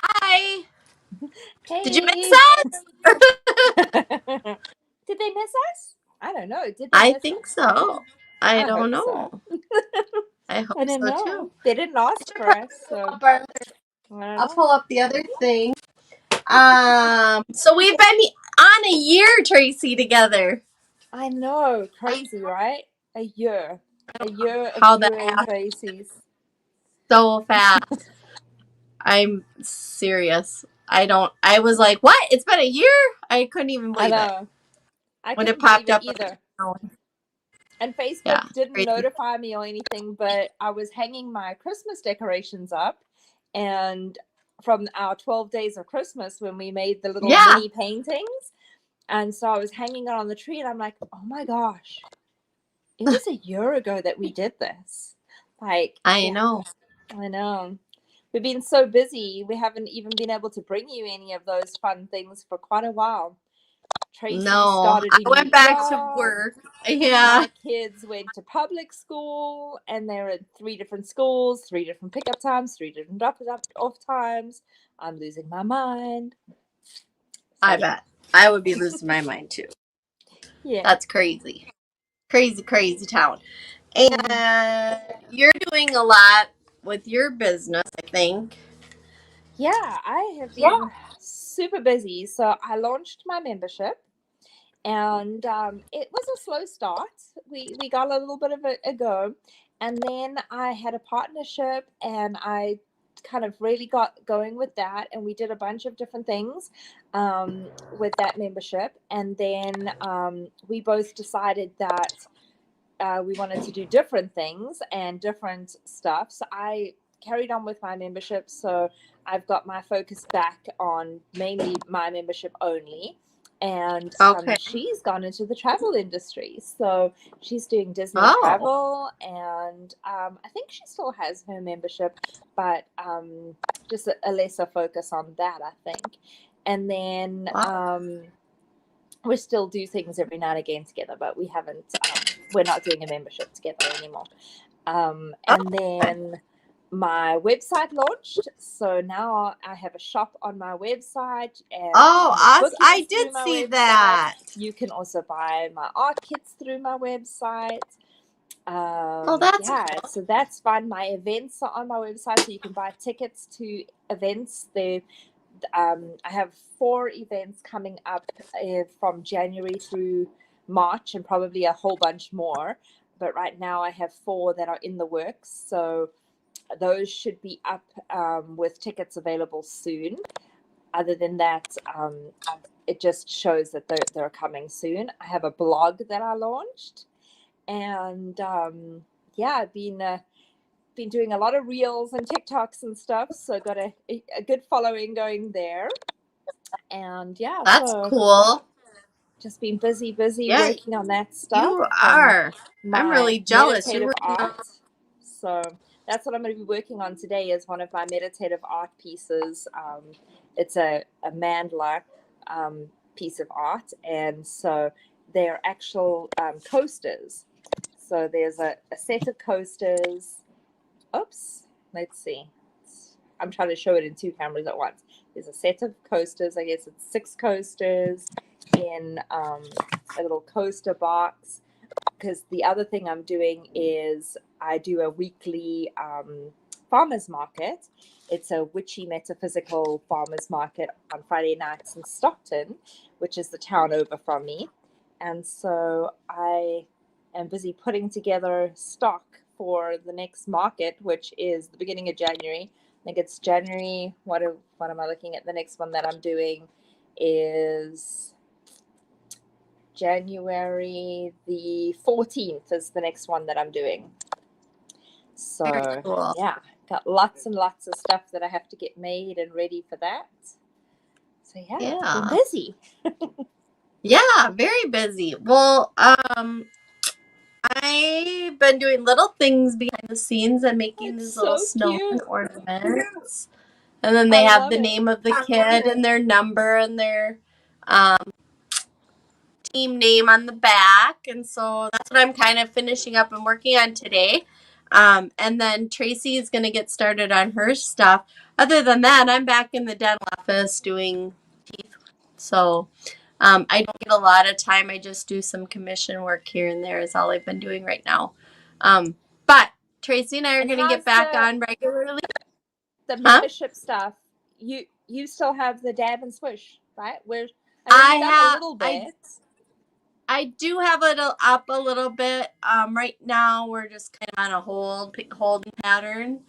Hi. Did you miss Hey. us? Did they miss us? I don't know. Did they I miss think us? so. I I don't hope so. know. I hope I don't so know. too. They didn't I ask should for us, so I don't I'll know. pull up the other thing. So we've been on a year, Tracy, together. I know. Crazy, right? A year. A year of How that Duo'ing happened Tracys. so fast. I'm serious. I was like, what? It's been a year? I couldn't even I believe it know. I when it couldn't believe popped it up. either. On And Facebook Yeah, didn't crazy. notify me or anything, but I was hanging my Christmas decorations up, and from our 12 days of Christmas when we made the little Yeah, mini paintings. And so I was hanging it on the tree, and I'm like, oh my gosh, it was a year ago that we did this. Like, I yeah, know. I know. We've been so busy, we haven't even been able to bring you any of those fun things for quite a while. Tracy No, started I a new went back to job. work. Yeah, My kids went to public school, and they're in 3 different schools, 3 different pickup times, 3 different drop-off times. I'm losing my mind. So, I yeah. bet. I would be losing my mind too. Yeah. That's crazy. Crazy, crazy town. And you're doing a lot with your business, I think. Yeah, I have Yeah. been super busy. So I launched my membership, and it was a slow start. We got a little bit of a go, and then I had a partnership, and I kind of really got going with that, and we did a bunch of different things with that membership, and then we both decided that we wanted to do different things and different stuff. So I carried on with my membership. So I've got my focus back on mainly my membership only. And Okay. she's gone into the travel industry. So she's doing Disney Oh, travel. And I think she still has her membership, but just a lesser focus on that, I think. And then wow. we still do things every now and again together, but we haven't. We're not doing a membership together anymore. And Okay. then my website launched, so now I have a shop on my website, and you Oh, can get awesome. I bookings through did my see website. that. You can also buy my art kits through my website. Oh, that's Yeah, cool. so that's fun. My events are on my website, so you can buy tickets to events. I have 4 events coming up from January through March, and probably a whole bunch more. But right now I have 4 that are in the works. So those should be up with tickets available soon. Other than that, it just shows that they're coming soon. I have a blog that I launched, and yeah, I've been doing a lot of reels and TikToks and stuff, so got a good following going there. And yeah, That's so cool. just been busy Yeah, working on that stuff you and are. I'm my really jealous. You're meditative working on. art. So that's what I'm going to be working on today, is one of my meditative art pieces. It's a mandala piece of art, and so they're actual coasters. So there's a set of coasters. Oops, let's see. I'm trying to show it in 2 cameras at once. There's a set of coasters. I guess it's 6 coasters in a little coaster box. Because the other thing I'm doing is I do a weekly farmers market. It's a witchy metaphysical farmers market on Friday nights in Stockton, which is the town over from me. And so I am busy putting together stock for the next market, which is the beginning of January. I think it's January. What am I looking at? The next one that I'm doing is January the 14th is the next one that I'm doing. Very So cool. yeah, got lots and lots of stuff that I have to get made and ready for that. So yeah, been Yeah. busy. Yeah, very busy. Well, I've been doing little things behind the scenes and making It's these little so snowman cute. ornaments. And then I they have love the it. name of the kid and their number and their um, team name on the back. And so that's what I'm kind of finishing up and working on today. And then Tracy is going to get started on her stuff. Other than that, I'm back in the dental office doing teeth. So I don't get a lot of time. I just do some commission work here and there is all I've been doing right now. But Tracy and I are going to get back on regularly. The membership stuff, you still have the dab and swish, right? I done have a little bit. I do have it up a little bit. Right now we're just kind of on a holding pattern.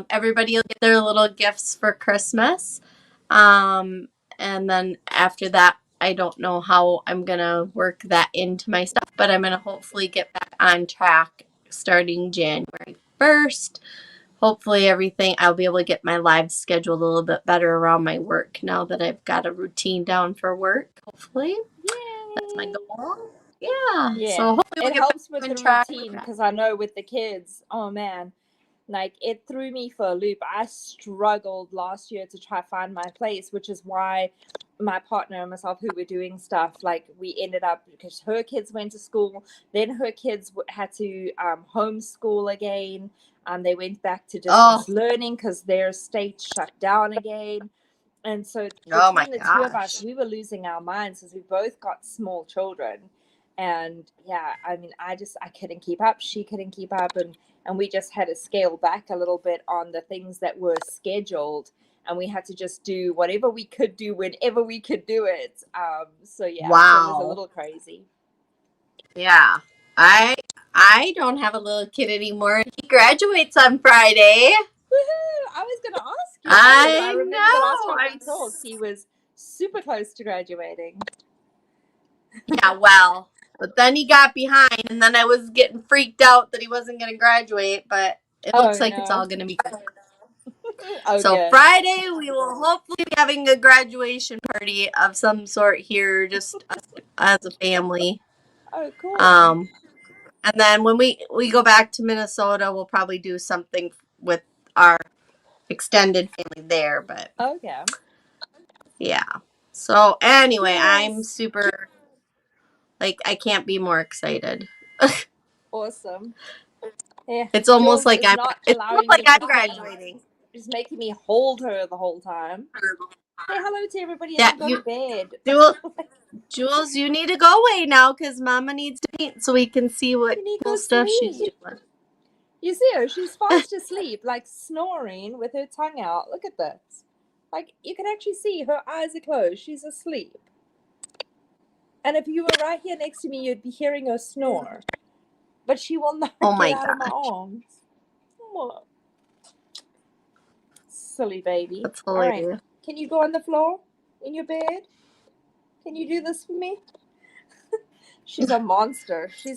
Everybody will get their little gifts for Christmas. And then after that, I don't know how I'm going to work that into my stuff, but I'm going to hopefully get back on track starting January 1st. Hopefully I'll be able to get my lives scheduled a little bit better around my work now that I've got a routine down for work. Hopefully. Yay. That's my goal. Yeah. Yeah. So hopefully it helps with the routine because I know with the kids, oh man, like it threw me for a loop. I struggled last year to try to find my place, which is why my partner and myself who were doing stuff, like we ended up, because her kids went to school, then her kids had to homeschool again. They went back to distance learning because their state shut down again. And so between the two of us, we were losing our minds because we both got small children. And yeah, I mean, I couldn't keep up. She couldn't keep up. And we just had to scale back a little bit on the things that were scheduled. And we had to just do whatever we could do whenever we could do it. So yeah, wow. It was a little crazy. Yeah. I don't have a little kid anymore. He graduates on Friday. Woohoo! I was going to ask you. I remember the last time we talked, he was super close to graduating. Yeah, well, but then he got behind, and then I was getting freaked out that he wasn't going to graduate, but it looks like it's all going to be good. So good. Friday, we will hopefully be having a graduation party of some sort here, just as a family. Oh, cool. And then when we go back to Minnesota, we'll probably do something with our extended family there. But okay. Yeah. So anyway, I'm super, like, I can't be more excited. Awesome. Yeah. It's almost like I'm graduating. She's making me hold her the whole time. Say hello to everybody and go to bed. Jules, you need to go away now because Mama needs to paint so we can see what cool stuff she's doing. You see her? She's fast asleep, like snoring with her tongue out. Look at this. Like, you can actually see her eyes are closed. She's asleep. And if you were right here next to me, you'd be hearing her snore. But she will not get out of my arms. Oh. Silly baby. That's hilarious. All right. Can you go on the floor in your bed? Can you do this for me? She's a monster. She's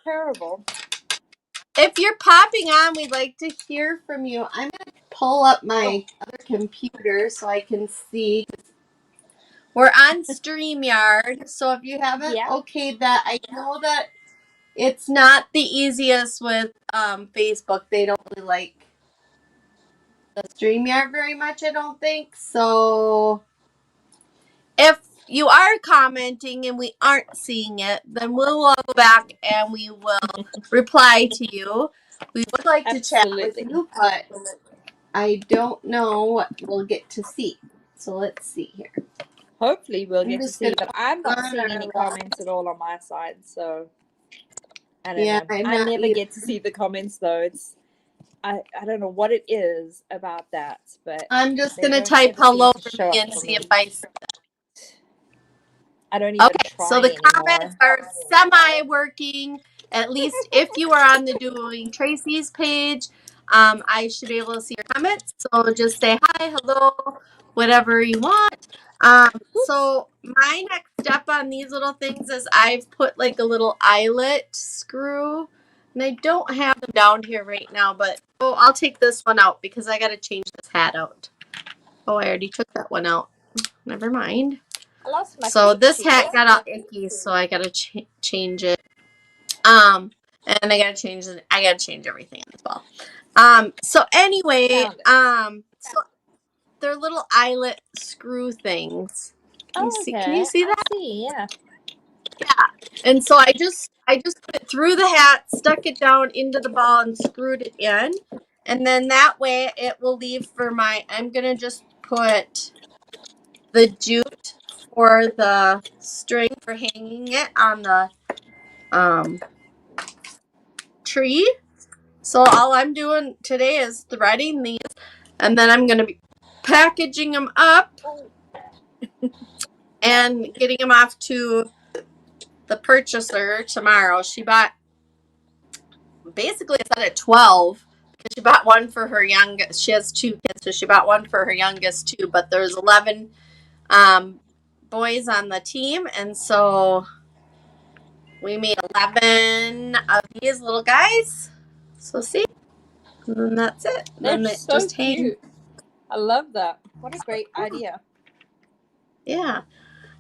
terrible. If you're popping on, we'd like to hear from you. I'm going to pull up my other computer so I can see. We're on StreamYard, so if you haven't okayed that, I know that it's not the easiest with Facebook. They don't really like the StreamYard very much, I don't think. So if you are commenting and we aren't seeing it, then we'll go back and we will reply to you. We would like to chat with you, but I don't know what we'll get to see. So let's see here. Hopefully we'll get to see, but I'm not seeing any comments at all on my side, so I don't know. I never get to see the comments though. It's I don't know what it is about that, but I'm just gonna type hello for me and see if I see that. I don't even try so the anymore. comments are semi-working. At least if you are on the Duo'ing Tracys page, I should be able to see your comments. So just say hi, hello, whatever you want. So my next step on these little things is I've put like a little eyelet screw, and I don't have them down here right now, but I'll take this one out because I got to change this hat out. Oh, I already took that one out. Never mind. So this hat got all icky, so I got to change it. And I got to change everything as well. So anyway, so they're little eyelet screw things. Can you see that? I see, yeah. Yeah. And so I just put it through the hat, stuck it down into the ball and screwed it in. And then that way it will leave for I'm going to just put the jute for the string for hanging it on the tree. So all I'm doing today is threading these, and then I'm going to be packaging them up and getting them off to the purchaser tomorrow. She bought basically it's at 12. She bought one for her youngest. She has 2 kids, so she bought one for her youngest too. But there's 11 boys on the team, and so we made 11 of these little guys. So see, and then that's it. And They're then they so just hang. cute. I love that. What a great idea. Yeah,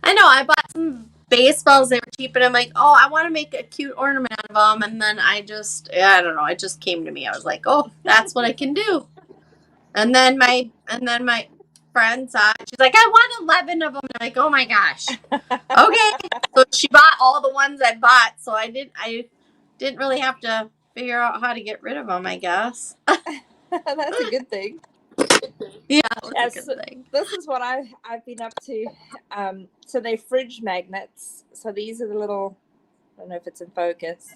I know. I bought some baseballs. They were cheap, and I'm like, oh, I want to make a cute ornament out of them. And then I don't know. It just came to me. I was like, oh, that's what I can do. And then my friend saw it. She's like, I want 11 of them. And I'm like, oh my gosh. Okay. So she bought all the ones I bought. So I didn't really have to figure out how to get rid of them, I guess. That's a good thing. Yeah, that's a good thing. This is what I've been up to. So they're fridge magnets. So these are the little, I don't know if it's in focus.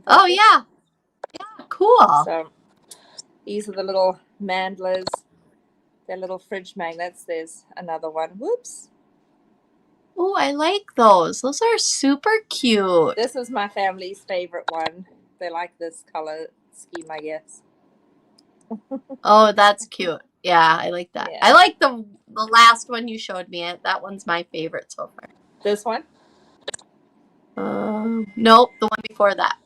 Oh, yeah. Yeah, cool. So these are the little mandlas. They're little fridge magnets. There's another one. Whoops. Oh, I like those. Those are super cute. This is my family's favorite one. They like this color scheme, I guess. Oh, that's cute. Yeah, I like that. Yeah. I like the last one you showed me. That one's my favorite so far. This one? Nope, the one before that.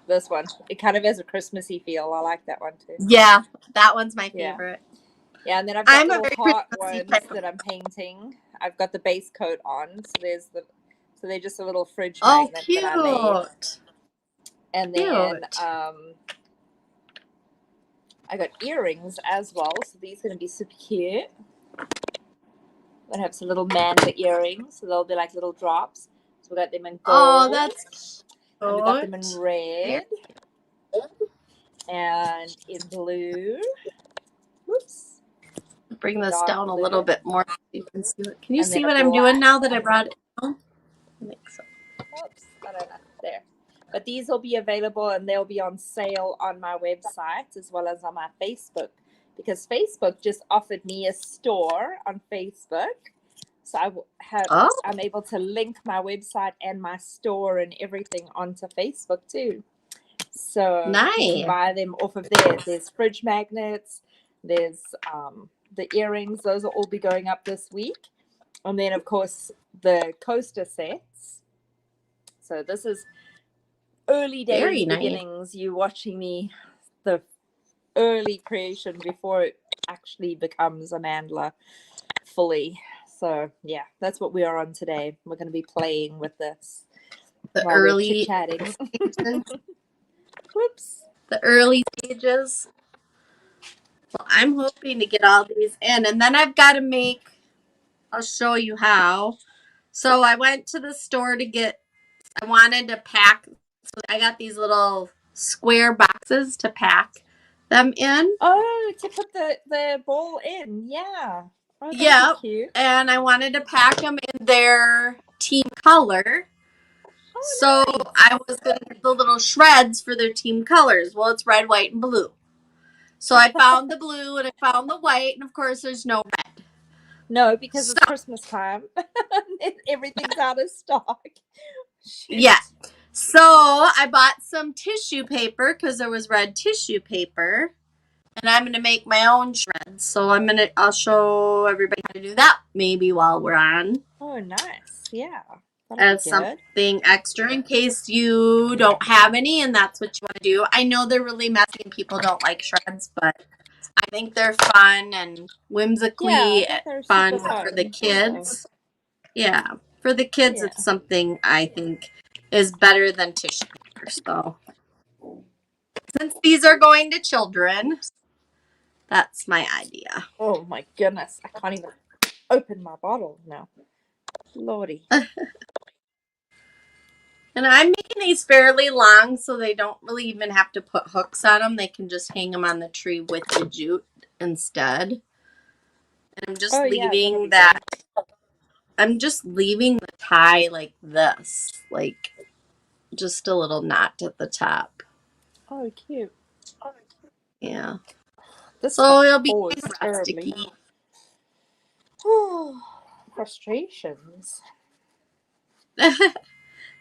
This one. It kind of has a Christmassy feel. I like that one too. Yeah, that one's my favorite. Yeah, and then I've got little heart ones that I'm painting. I've got the base coat on, so they're just a little fridge magnet that I made. And then I got earrings as well, so these are going to be super cute. I'm going to have some little manta earrings, so they'll be like little drops. So we got them in gold. Oh, that's cute. And we got them in red. And in blue. Whoops. Bring this down a little bit more so you can see it. Can you see what I'm doing now that I brought it down? I think so. Oops, I don't know. There. But these will be available and they'll be on sale on my website as well as on my Facebook, because Facebook just offered me a store on Facebook. So I'm able to link my website and my store and everything onto Facebook too. So you can buy them off of there. There's fridge magnets. There's the earrings. Those will all be going up this week. And then, of course, the coaster sets. So this is early days beginnings. You watching me, the early creation before it actually becomes a mandala fully. So yeah, that's what we are on today. We're going to be playing with this. The early chatting. Whoops. The early stages. Well, I'm hoping to get all these in, and then I've got to I'll show you how. So I went to the store I wanted to pack, so I got these little square boxes to pack them in. Oh, to put the ball in, yeah. Oh, yeah, cute. And I wanted to pack them in their team color. Oh, so nice. I was going to get the little shreds for their team colors. Well, it's red, white, and blue. So I found the blue and I found the white, and of course there's no red. No, because it's Christmas time. Everything's out of stock. Shoot. Yeah. So I bought some tissue paper because there was red tissue paper. And I'm going to make my own shreds. So I'll show everybody how to do that maybe while we're on. Oh, nice. Yeah. As something extra in case you don't have any and that's what you want to do. I know they're really messy and people don't like shreds, but I think they're fun and whimsically fun for the kids. Yeah. For the kids, it's something I think is better than tissue paper. So since these are going to children, that's my idea. Oh my goodness. I can't even open my bottle now. Lordy. And I'm making these fairly long so they don't really even have to put hooks on them. They can just hang them on the tree with the jute instead. And I'm just Oh yeah, that'll leaving be that. good. I'm just leaving the tie like this, like just a little knot at the top. Oh, cute. Yeah. This So stuff it'll be pours nice terribly. rusticy. Frustrations.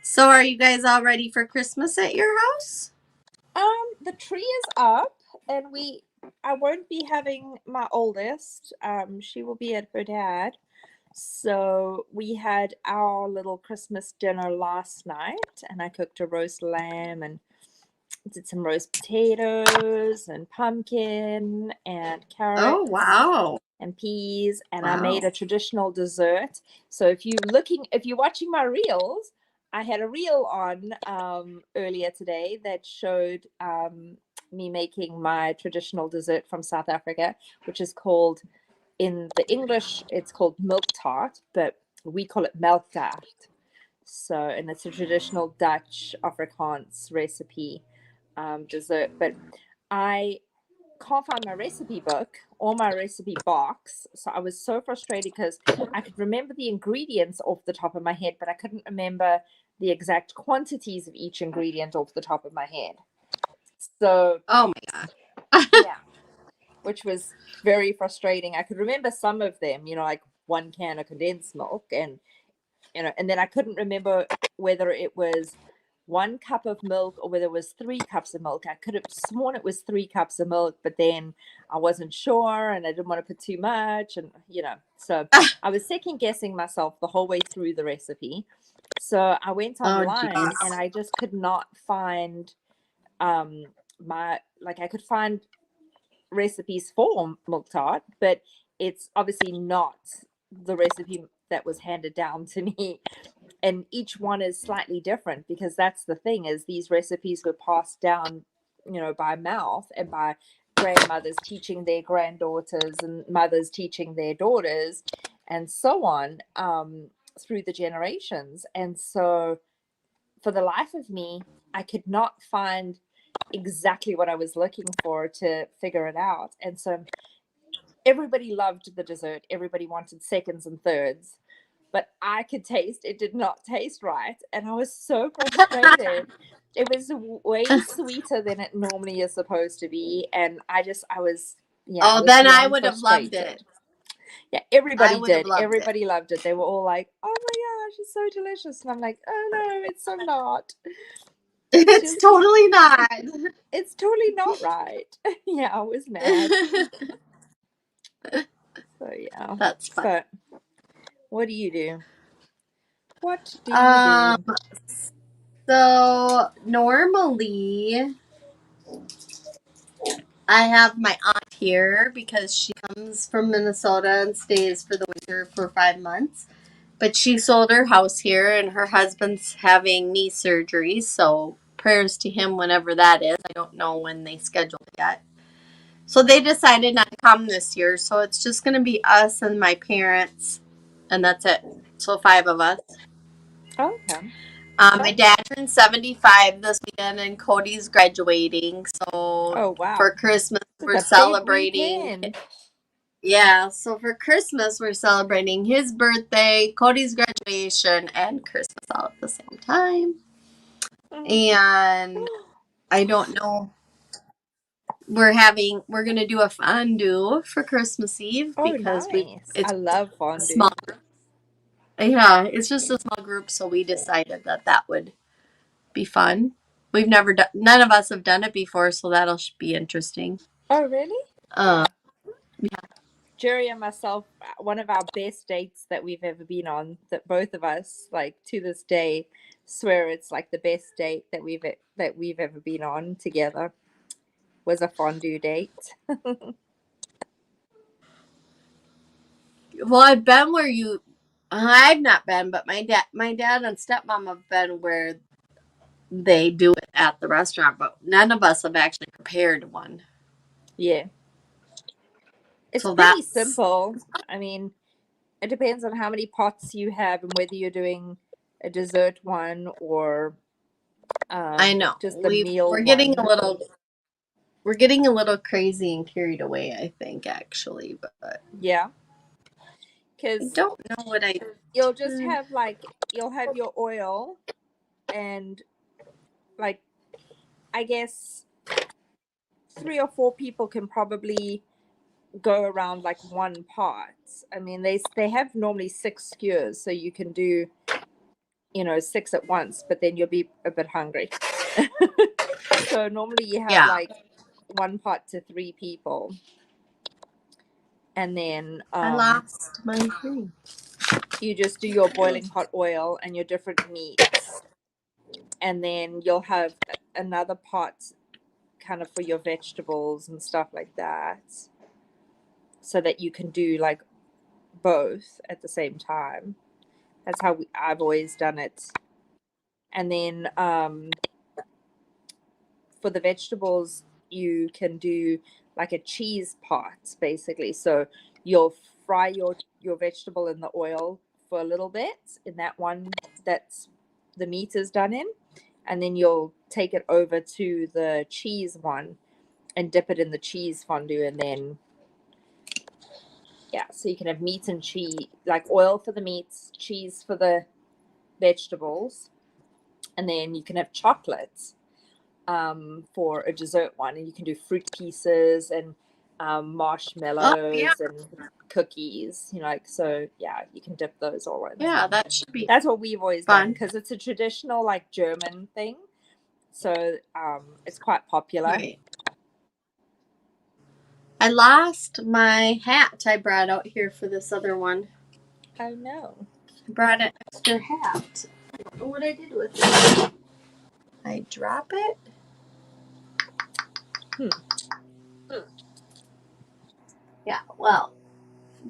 So are you guys all ready for Christmas at your house? The tree is up, and I won't be having my oldest. She will be at her dad. So we had our little Christmas dinner last night, and I cooked a roast lamb and did some roast potatoes and pumpkin and Oh, carrots wow. and peas, and I made Wow. a traditional dessert. So if you're watching my reels, I had a reel on earlier today that showed me making my traditional dessert from South Africa, which is called, in the English, it's called milk tart, but we call it melktart. So, and it's a traditional Dutch Afrikaans recipe dessert. But I can't find my recipe book or my recipe box. So I was so frustrated because I could remember the ingredients off the top of my head, but I couldn't remember the exact quantities of each ingredient off the top of my head. So, Oh my God. yeah, which was very frustrating. I could remember some of them, like 1 can of condensed milk, and and then I couldn't remember whether it was 1 cup of milk or whether it was 3 cups of milk. I could have sworn it was 3 cups of milk, but then I wasn't sure and I didn't want to put too much. And, so I was second guessing myself the whole way through the recipe. So I went Oh, online and geez. I just could not find I could find recipes for milk tart, but it's obviously not the recipe that was handed down to me, and each one is slightly different, because that's the thing, is these recipes were passed down by mouth, and by grandmothers teaching their granddaughters and mothers teaching their daughters, and so on, through the generations. And so for the life of me, I could not find exactly what I was looking for to figure it out. And so everybody loved the dessert, everybody wanted seconds and thirds, but I could taste it did not taste right, and I was so frustrated. It was way sweeter than it normally is supposed to be, and I was, yeah, I Oh, was then I beyond would have loved it. frustrated. Yeah, I everybody would have did. loved it. Everybody loved it. They were all like, "Oh my gosh, it's so delicious," and I'm like, "Oh no, it's so not. It's It's just, totally not. it's totally not right." Yeah, I was mad. So yeah. That's fun. So, what do you do? What do you Um, do? so normally I have my aunt here because she comes from Minnesota and stays for the winter for 5 months. But she sold her house here and her husband's having knee surgery, so prayers to him whenever that is. I don't know when they scheduled it yet. So they decided not to come this year. So it's just going to be us and my parents, and that's it. So 5 of us. Okay. My dad turned 75 this weekend, and Cody's graduating. So Oh for wow. Christmas, It's we're a big celebrating. weekend. Yeah, so for Christmas, we're celebrating his birthday, Cody's graduation, and Christmas all at the same time. And I don't know. We're gonna do a fondue for Christmas Eve Oh, because nice. I it's love a small, fondue. yeah, it's just a small group, so we decided that would be fun. We've never done, none of us have done it before, so that'll be interesting. Oh, really? Uh, Jerry and myself, one of our best dates that we've ever been on, that both of us, like, to this day, swear it's like the best date that we've ever been on together, was a fondue date. well, I've been where I've not been, but my dad and stepmom have been where they do it at the restaurant, but none of us have actually prepared one. Yeah. It's So pretty that's simple. I mean, It depends on how many pots you have and whether you're doing a dessert one or I know. just the meal we're getting one. we're getting a little crazy and carried away, I think, actually, but Yeah. I Because don't know what you'll just have you'll have your oil and like I guess 3 or 4 people can probably go around like one pot. I mean, they have normally 6 skewers, so you can do 6 at once, but then you'll be a bit hungry. So normally you have like 1 pot to 3 people, and then I lost my thing. you just do your boiling hot oil and your different meats, and then you'll have another pot kind of for your vegetables and stuff like that, so that you can do like both at the same time. That's how I've always done it. And then for the vegetables, you can do like a cheese pot, basically. So you'll fry your vegetable in the oil for a little bit in that one that's the meat is done in, and then you'll take it over to the cheese one and dip it in the cheese fondue, and then so you can have meat and cheese, like oil for the meats, cheese for the vegetables, and then you can have chocolate for a dessert one, and you can do fruit pieces and marshmallows and cookies, so you can dip those all in. Yeah, that should be That's what we've always fun. done because it's a traditional like German thing, so it's quite popular. Right. I lost my hat I brought out here for this other one. Oh no. I brought an extra hat. I don't know what I did with it. I drop it? Yeah, well,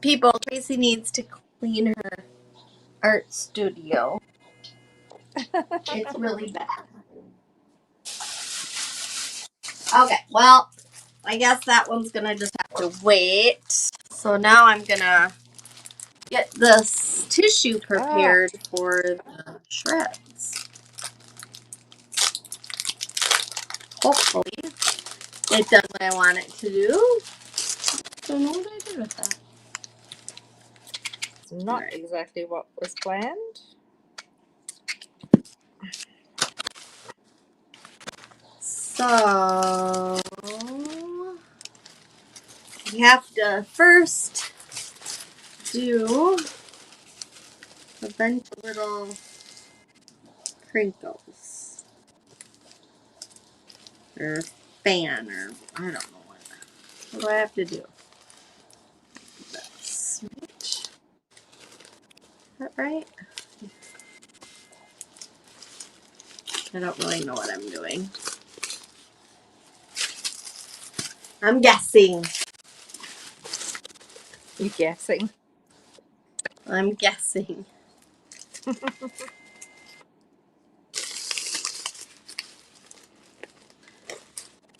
people, Tracy needs to clean her art studio. It's really bad. Okay, well, I guess that one's gonna just have to wait. So now I'm gonna get this tissue prepared for the shreds. Hopefully it does what I want it to do. Don't know what I did with that. It's not exactly what was planned. So we have to first do a bunch of little crinkles or fan, or I don't know what do I have to do. This, right? Is that right? I don't really know what I'm doing. I'm guessing. You guessing? I'm guessing.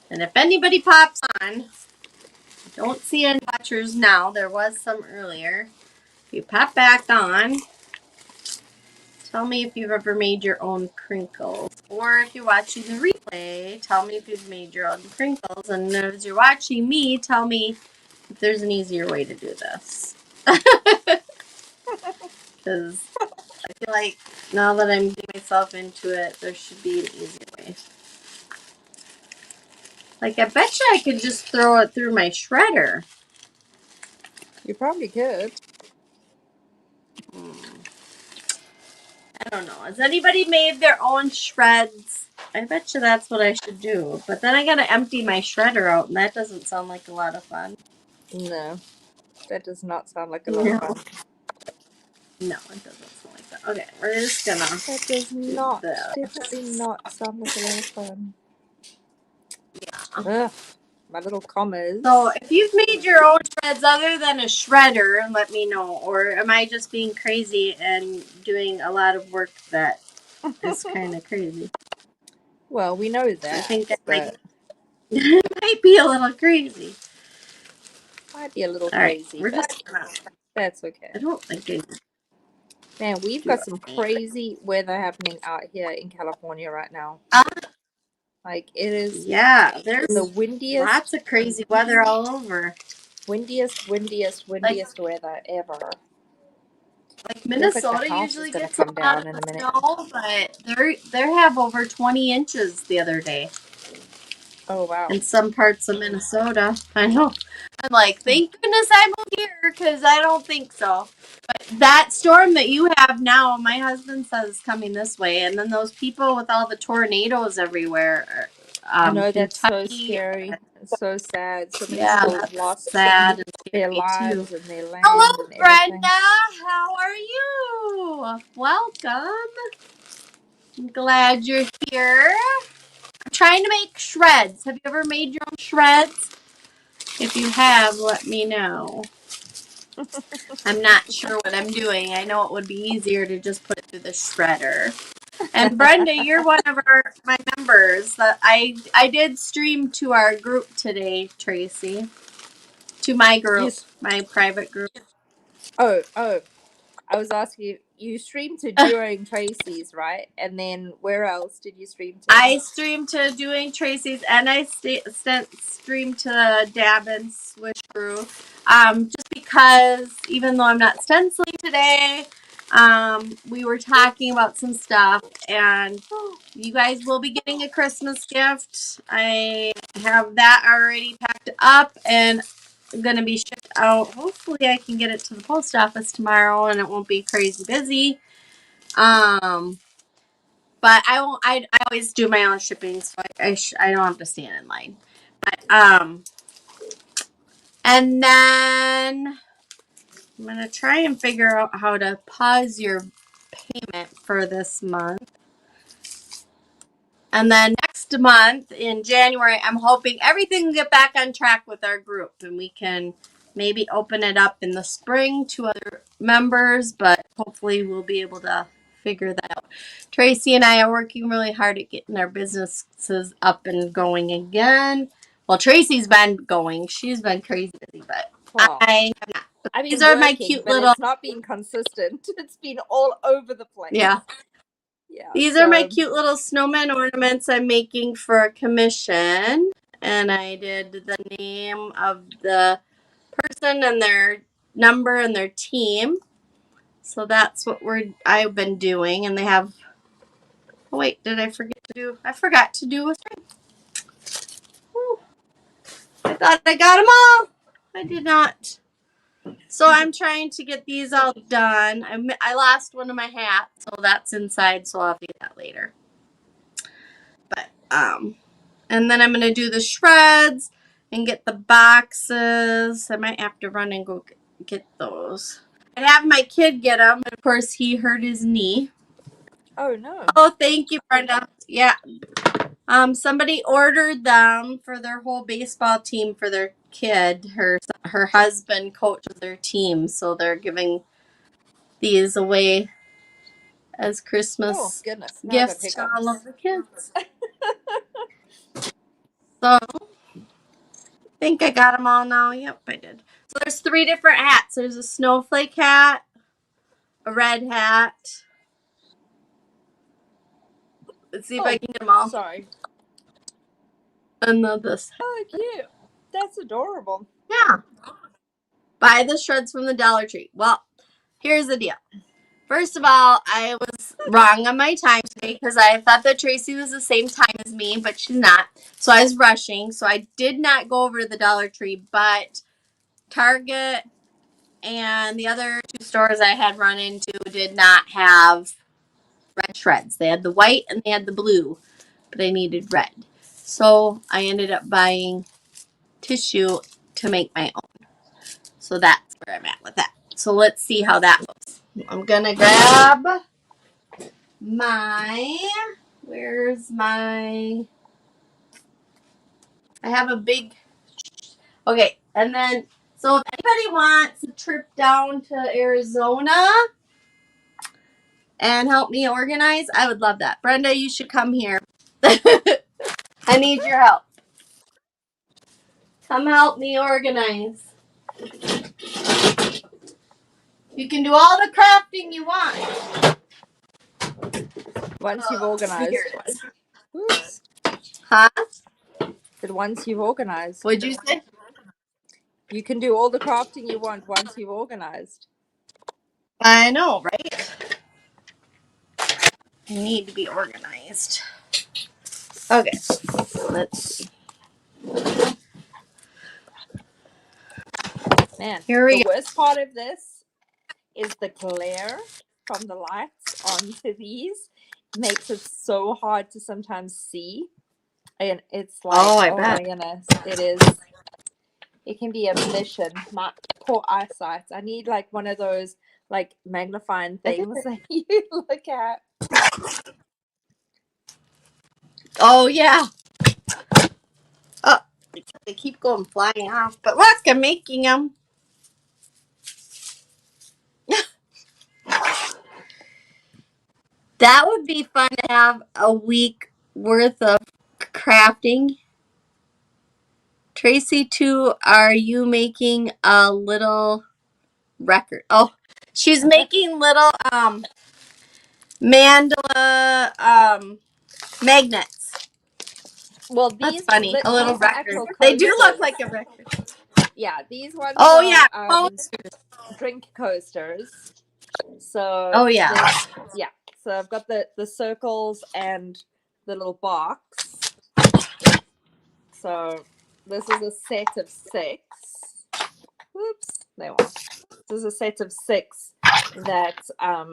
And if anybody pops on, don't see any watchers now. There was some earlier. If you pop back on, tell me if you've ever made your own crinkles. Or if you're watching the replay, tell me if you've made your own crinkles. And as you're watching me, tell me if there's an easier way to do this. Because I feel like now that I'm getting myself into it, there should be an easier way. Like, I bet you I could just throw it through my shredder. You probably could. I don't know. Has anybody made their own shreds? I bet you that's what I should do. But then I gotta empty my shredder out, and that doesn't sound like a lot of fun. No, that does not sound like a lot of fun. No, it doesn't sound like that. Okay, we're just gonna. That does not, definitely not sound like a lot of fun. Yeah. Ugh, my little commas. So, if you've made your own shreds other than a shredder, let me know. Or am I just being crazy and doing a lot of work that is kind of crazy? Well, we know that. I think that might be a little crazy. Might be a little All right, crazy. we're just gonna That's okay. I don't think I Man, we've do got some any. crazy weather happening out here in California right now. Like it is Yeah, there's the windiest, lots of crazy weather all over. windiest weather ever. Like Feels like the Minnesota house is usually gonna gets a come lot down in of a minute. snow, but they have over 20 inches the other day Oh wow. in some parts of Minnesota. I know. I'm like, thank goodness I moved here because I don't think so. But that storm that you have now, my husband says is coming this way, and then those people with all the tornadoes everywhere, I know that's so Kentucky. scary. It's so sad. So many Yeah, people have that's lost sad and their scary too. lives and their land Hello, and everything. Brenda. How are you? Welcome. I'm glad you're here. I'm trying to make shreds. Have you ever made your own shreds? If you have, let me know. I'm not sure what I'm doing. I know it would be easier to just put it through the shredder. And Brenda, you're one of my members. That I did stream to our group today, Tracy. To my group, You, my private group. oh, I was asking you streamed to Duo'ing Tracys, right? And then where else did you stream to? I streamed to Duo'ing Tracys, and I streamed to Dab and Swish Brew. Just because, even though I'm not stenciling today, we were talking about some stuff, and you guys will be getting a Christmas gift. I have that already packed up, and I'm gonna be shipped out. Hopefully, I can get it to the post office tomorrow, and it won't be crazy busy. But I won't. I always do my own shipping, so I don't have to stand in line. But and then I'm gonna try and figure out how to pause your payment for this month. And then next month in January, I'm hoping everything will get back on track with our group, and we can maybe open it up in the spring to other members. But hopefully, we'll be able to figure that out. Tracy and I are working really hard at getting our businesses up and going again. Well, Tracy's been going; she's been crazy busy, but Well, I have not. But I've these been are my working, cute but little, it's not been consistent. It's been all over the place. yeah. Yeah. These are my cute little snowman ornaments I'm making for a commission. And I did the name of the person and their number and their team. So that's what I've been doing. And they have, oh wait, did I forget to do? I forgot to do a string. Whew. I thought I got them all. I did not. So I'm trying to get these all done. I lost one of my hats, so that's inside. So I'll have to get that later. But and then I'm going to do the shreds and get the boxes. I might have to run and go get those. I have my kid get them. Of course, he hurt his knee. Oh no. Oh, thank you, Brenda. Yeah. Somebody ordered them for their whole baseball team for their kid. Her husband coaches their team, so they're giving these away as Oh Christmas goodness. Now I got gifts to all of hiccups. the kids. So think I got them all now. Yep, I did. So there's 3 different hats. There's a snowflake hat, a red hat. Let's see if I can get them all. Sorry. And then this. Oh, cute. That's adorable. Yeah. Buy the shreds from the Dollar Tree. Well, here's the deal. First of all, I was wrong on my time today because I thought that Tracy was the same time as me, but she's not. So I was rushing. So I did not go over to the Dollar Tree, but Target and the other 2 stores I had run into did not have red shreds. They had the white and they had the blue, but I needed red. So I ended up buying tissue to make my own. So that's where I'm at with that. So let's see how that looks. I'm going to grab where's my, I have a big, okay. And then, so if anybody wants a trip down to Arizona and help me organize, I would love that. Brenda, you should come here. I need your help. Come help me organize. You can do all the crafting you want. Once you've organized. Oops. Huh? But once you've organized. What'd you say? You can do all the crafting you want once you've organized. I know, right? I need to be organized. Okay, let's see. Man, Here we the go. worst part of this is the glare from the lights onto these. Makes it so hard to sometimes see. And it's like, I oh bet. my goodness, it can be a mission. My poor eyesight. I need like one of those like magnifying things that you look at. Oh, yeah. Oh, they keep going flying off. But look, I'm making them. That would be fun to have a week worth of crafting. Tracy, too, are you making a little record? Oh, she's making little mandala magnets. Well, That's these funny. A little these are record. actual They do look coasters. like a record. Yeah, these ones Oh, are yeah. drink coasters. So Oh, yeah. yeah. So I've got the circles and the little box. So this is a set of 6. Whoops, there one. This is a set of 6 that are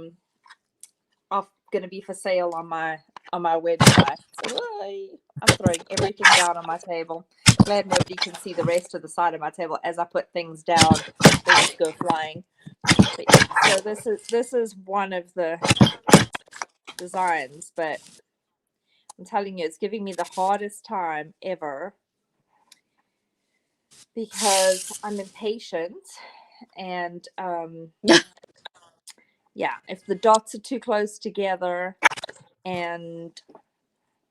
going to be for sale on my website. I'm throwing everything down on my table. Glad nobody can see the rest of the side of my table. As I put things down, they just go flying. But yeah, so this is one of the designs, but I'm telling you, it's giving me the hardest time ever because I'm impatient and yeah, if the dots are too close together and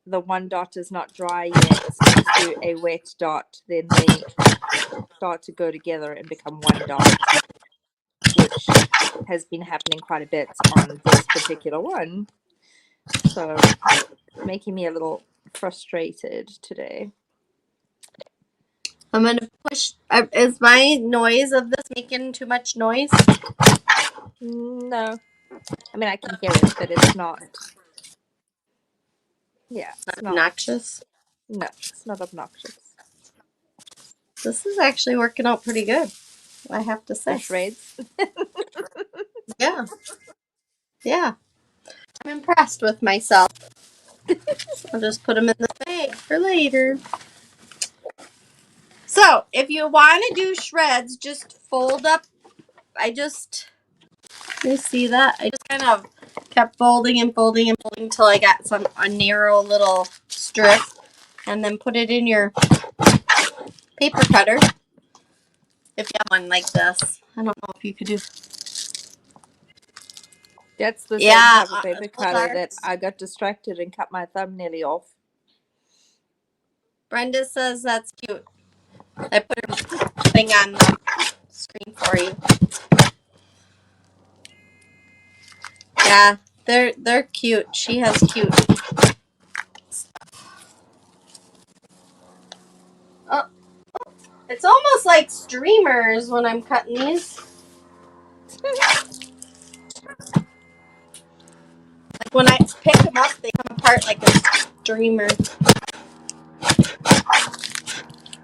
the one dot is not dry yet next to a wet dot, then they start to go together and become one dot, which has been happening quite a bit on this particular one. So making me a little frustrated today. I'm going to push. Is my noise of this making too much noise? No. I mean, I can hear it, but it's not. Yeah, it's not. Obnoxious? No, it's not obnoxious. This is actually working out pretty good, I have to say. The shreds. Yeah. Yeah. I'm impressed with myself. I'll just put them in the bag for later. So, if you want to do shreds, just fold up. You see that? I just kind of kept folding and folding and folding until I got a narrow little strip, and then put it in your paper cutter. If you have one like this, I don't know if you could do. That's the same type of paper cutter that darts. I got distracted and cut my thumb nearly off. Brenda says that's cute. I put her thing on the screen for you. Yeah, they're cute. She has cute stuff. Oh, it's almost like streamers when I'm cutting these. Like when I pick them up, they come apart like a streamer.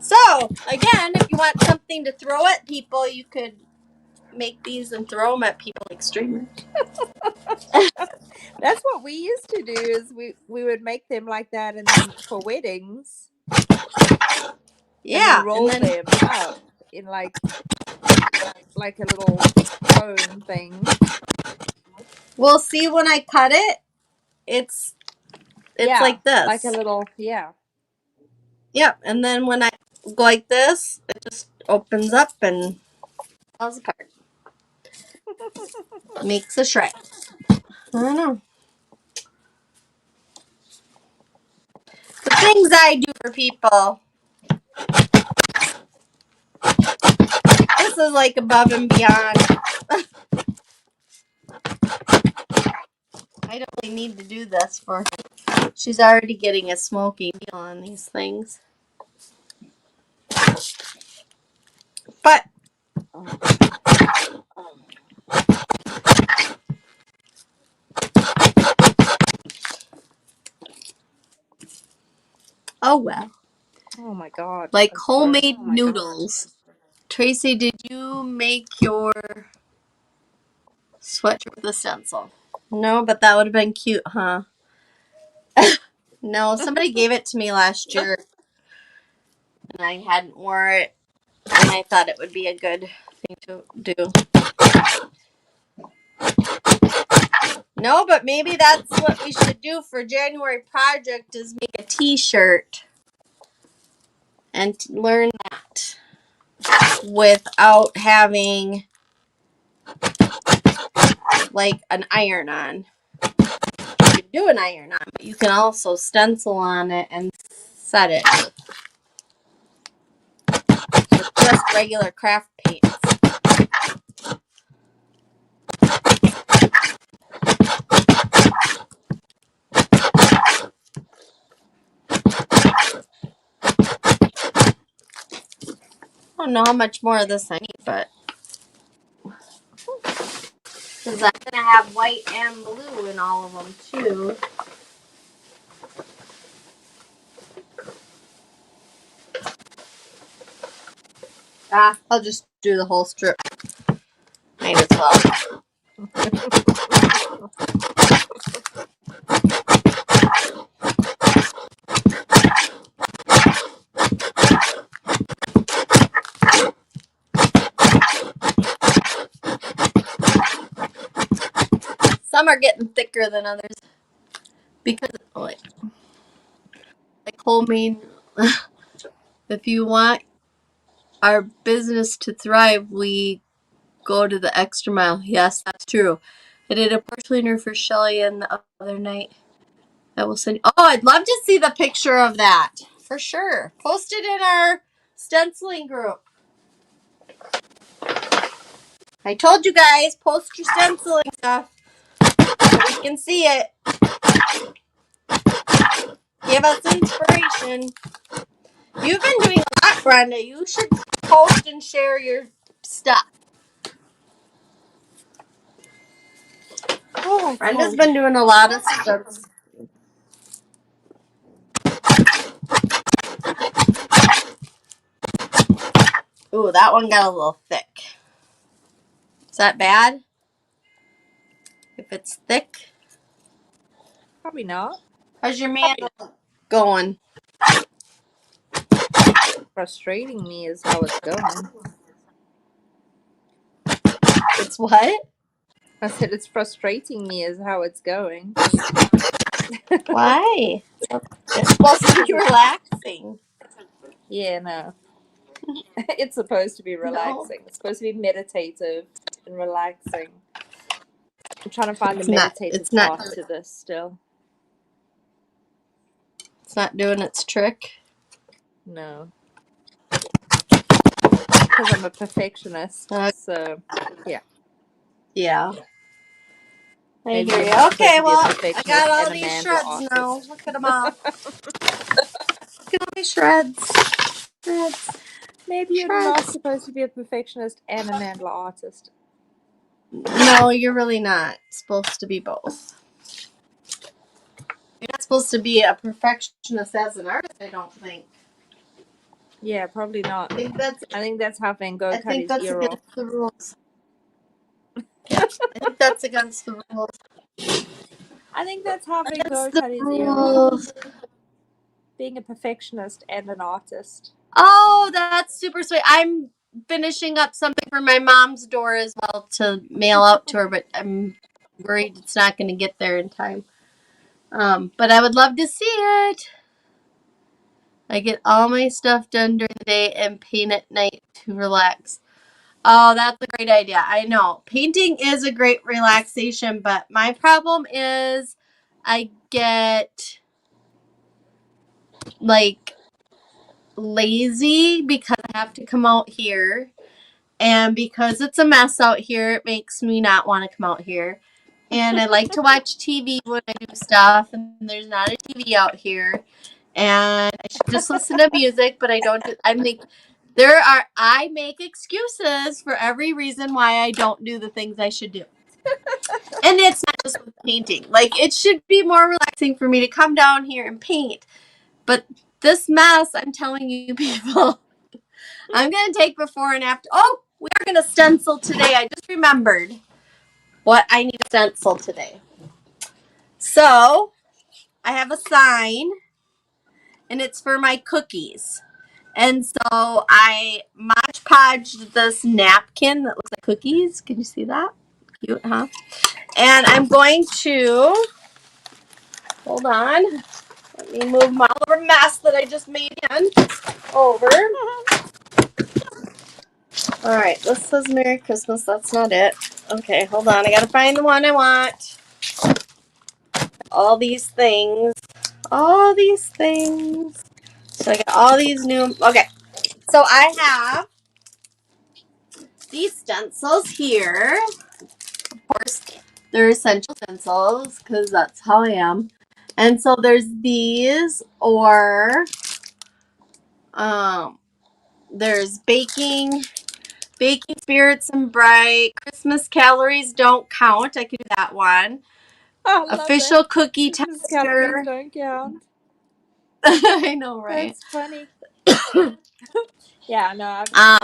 So, again, if you want something to throw at people, you could make these and throw them at people like streamers. That's what we used to do. Is we would make them like that, and then for weddings, Yeah, and then roll them up in like a little cone thing. We'll see when I cut it. It's like this, like a little Yep, and then when I go like this, it just opens up and falls apart. Makes a shred. I don't know. The things I do for people. This is like above and beyond. I don't really need to do this for. She's already getting a smoky feel on these things. But oh well. Oh my god. Like I'm homemade sorry. noodles. Tracy, did you make your sweatshirt with a stencil? No, but that would have been cute, huh? No, somebody gave it to me last year and I hadn't wore it and I thought it would be a good thing to do. No, but maybe that's what we should do for January project is make a t-shirt and learn that without having like an iron on. You can do an iron on, but you can also stencil on it and set it with just regular craft paints. I don't know how much more of this I need, but because I'm gonna have white and blue in all of them too. I'll just do the whole strip. Might as well. Some are getting thicker than others because like homemade. If you want our business to thrive, we go to the extra mile. Yes, that's true. I did a porch cleaner for Shelly and the other night. I will send. Oh, I'd love to see the picture of that for sure. Post it in our stenciling group. I told you guys, post your stenciling stuff so we can see it. Give us inspiration. You've been doing a lot, Brenda. You should post and share your stuff. Oh, Brenda's been doing a lot of stuff. Ooh, that one got a little thick. Is that bad? If it's thick? Probably not. How's your man going? Frustrating me is how it's going. It's what? I said it's frustrating me is how it's going. Why? It's supposed to be relaxing. Yeah, no. It's supposed to be relaxing. No. It's supposed to be meditative and relaxing. I'm trying to find the meditative part to this still. It's not doing its trick. No. Because I'm a perfectionist. So, yeah. Yeah. I Maybe hear you're you. not supposed Okay, to be a well, I perfectionist got all and a these mandala shreds artist. now. Look at them all. Look at all these shreds. Shreds. Maybe you're not supposed to be a perfectionist and a mandala artist. No, you're really not supposed to be both. You're not supposed to be a perfectionist as an artist, I don't think. Yeah, probably not. I think that's how Van Gogh cut his ear off. The rules. Yeah, I think that's against the rules. I think that's how Van Gogh cut his ear off. Being a perfectionist and an artist. Oh, that's super sweet. I'm finishing up something for my mom's door as well to mail out to her, but I'm worried it's not going to get there in time. But I would love to see it. I get all my stuff done during the day and paint at night to relax. Oh, that's a great idea. I know. Painting is a great relaxation, but my problem is I get like lazy because I have to come out here. And because it's a mess out here, it makes me not want to come out here. and I like to watch TV when I do stuff, and there's not a TV out here. And I should just listen to music, but I don't. I make excuses for every reason why I don't do the things I should do. And it's not just with painting. Like, it should be more relaxing for me to come down here and paint. But this mess, I'm telling you people, I'm going to take before and after. Oh, we are going to stencil today. I just remembered what I need to stencil today. So, I have a sign, and it's for my cookies. And so I Mod Podged this napkin that looks like cookies. Can you see that? Cute, huh? And I'm going to, hold on. Let me move my little mess that I just made in over. All right, this says Merry Christmas. That's not it. Okay, hold on. I gotta find the one I want. All these things. All these things. So I got all these new. Okay, so I have these stencils here. Of course, they're essential stencils because that's how I am. And so there's these, or there's baking spirits and bright. Christmas calories don't count. I could do that one. I love Official that. cookie Christmas calories tester. don't count. I know, right? That's funny. Yeah, no, Um,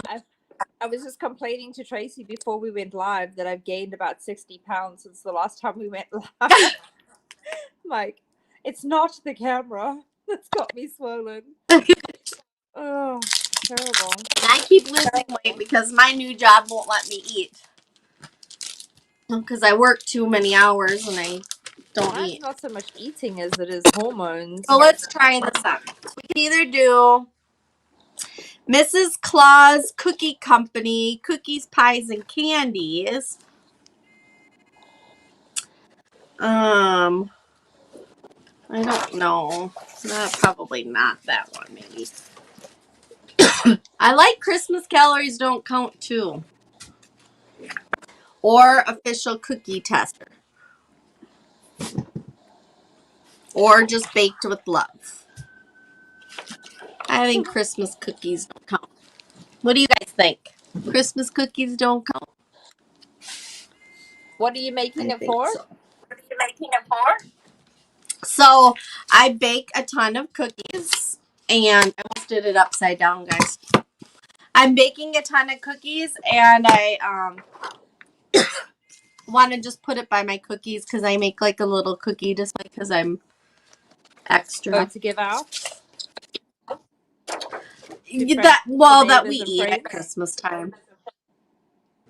I was just complaining to Tracy before we went live that I've gained about 60 pounds since the last time we went live. Like, it's not the camera that's got me swollen. Oh, terrible. I keep losing weight because my new job won't let me eat. Because I work too many hours and I don't Mine's eat. not so much eating as it is hormones. So let's try this out. We can either do Mrs. Claus Cookie Company, cookies, pies, and candies. I don't know. Probably not that one, maybe. I like Christmas calories don't count too. Or official cookie tester. Or just baked with love. I think Christmas cookies don't count. What do you guys think? Christmas cookies don't count? What are you making I it think for? so. So I bake a ton of cookies, and I almost did it upside down, guys. I'm baking a ton of cookies, and I want to just put it by my cookies because I make like a little cookie display because I'm extra. To give out That we neighbors and eat at friends? Christmas time.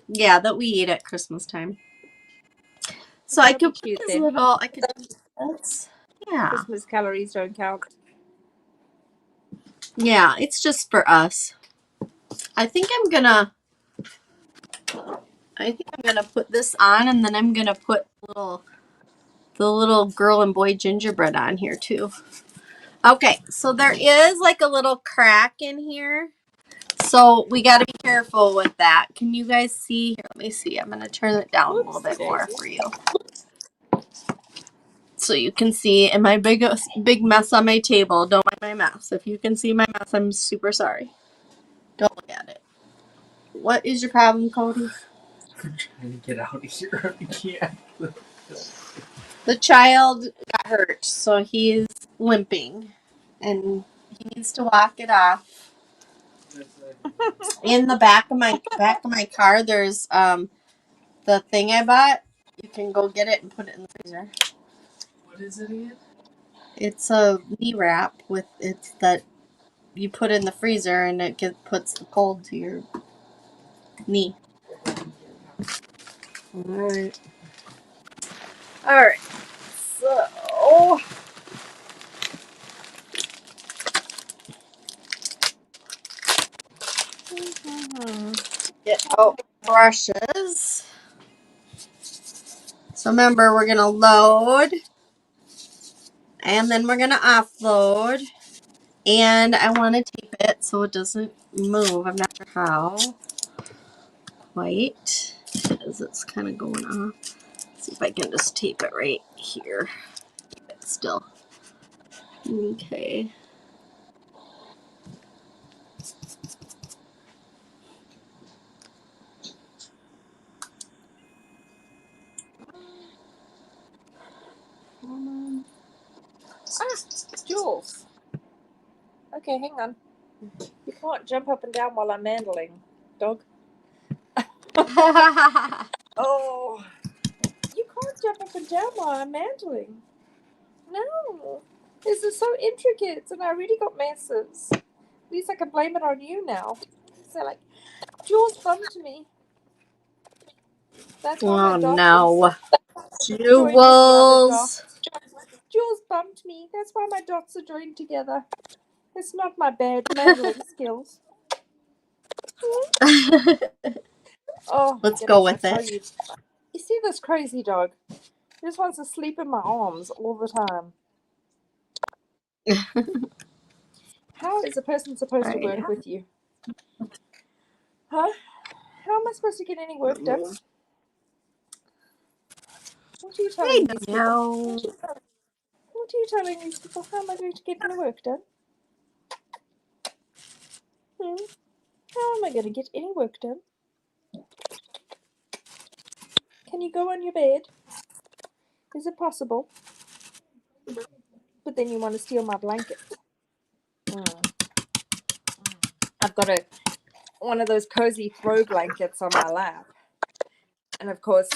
Yeah, that we eat at Christmas time. So I That'll could be put cute this then. little. I could. Yeah. Christmas calories don't count. Yeah, it's just for us. I think I'm gonna put this on, and then I'm gonna put the little girl and boy gingerbread on here too. Okay, so there is like a little crack in here. So we got to be careful with that. Can you guys see? Here, let me see. I'm going to turn it down a little bit more for you. So you can see in my big mess on my table. Don't mind my mess. If you can see my mess, I'm super sorry. Don't look at it. What is your problem, Cody? I'm trying to get out of here. I can't. The child got hurt, so he's limping. And he needs to walk it off. In the back of my car, there's the thing I bought. You can go get it and put it in the freezer. What is it again? It's a knee wrap with it's that you put in the freezer and it puts the cold to your knee. Alright. Alright. So get out brushes. So remember, we're gonna load and then we're gonna offload. And I want to tape it so it doesn't move. I'm not sure how quite because it's kind of going off. See if I can just tape it right here. It's still. Okay. Jules. Okay, hang on. You can't jump up and down while I'm mandling, dog. Oh, you can't jump up and down while I'm mandling. No, this is so intricate, and I already got messes. At least I can blame it on you now. So like, Jules bumped me. That's why my Oh dot no. is joined with the other dot. Jules. Jules bumped me. That's why my dots are joined together. It's not my bad mandling skills. Oh my Let's go goodness, I with tell it. you. You see this crazy dog? He just wants to sleep in my arms all the time. How is a person supposed to work with you? Huh? How am I supposed to get any work done? What are you I telling these don't people? know. What are you telling these people? How am I going to get any work done? How am I going to get any work done? Can you go on your bed? Is it possible? But then you want to steal my blanket. I've got one of those cozy throw blankets on my lap. And of course,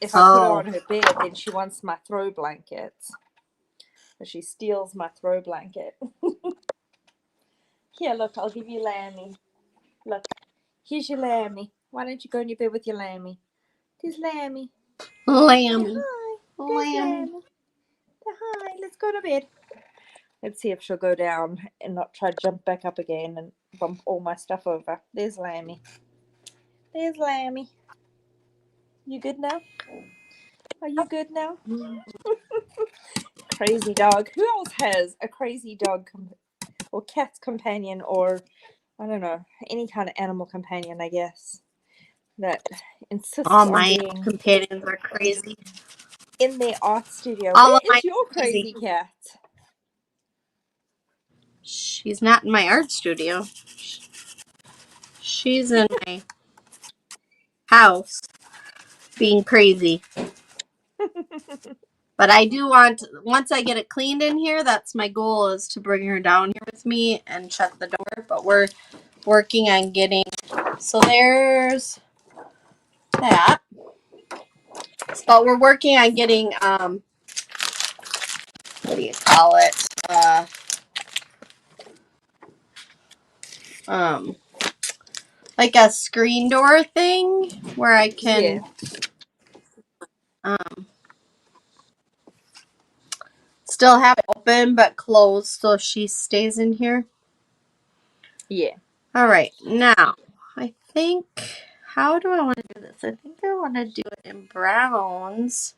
if I put her on her bed, then she wants my throw blanket. So she steals my throw blanket. Here, look, I'll give you Lammy. Look, here's your Lammy. Why don't you go in your bed with your Lammy? There's Lammy. Lammy. Hi. There's Lammy. Lammy. Hi, let's go to bed. Let's see if she'll go down and not try to jump back up again and bump all my stuff over. There's Lammy. There's Lammy. You good now? Are you good now? Crazy dog. Who else has a crazy dog or cat companion, or I don't know, any kind of animal companion, I guess, that insists All on my being companions are crazy. in their art studio? All Where of mine is your are crazy. crazy cat? She's not in my art studio. She's in my house being crazy. But I do want, once I get it cleaned in here, that's my goal, is to bring her down here with me and shut the door. But we're working on getting, so there's that. But we're working on getting, what do you call it? Like a screen door thing where I can, still have it open but closed so she stays in here. Yeah. All right, now I think, how do I want to do this? I think I want to do it in browns.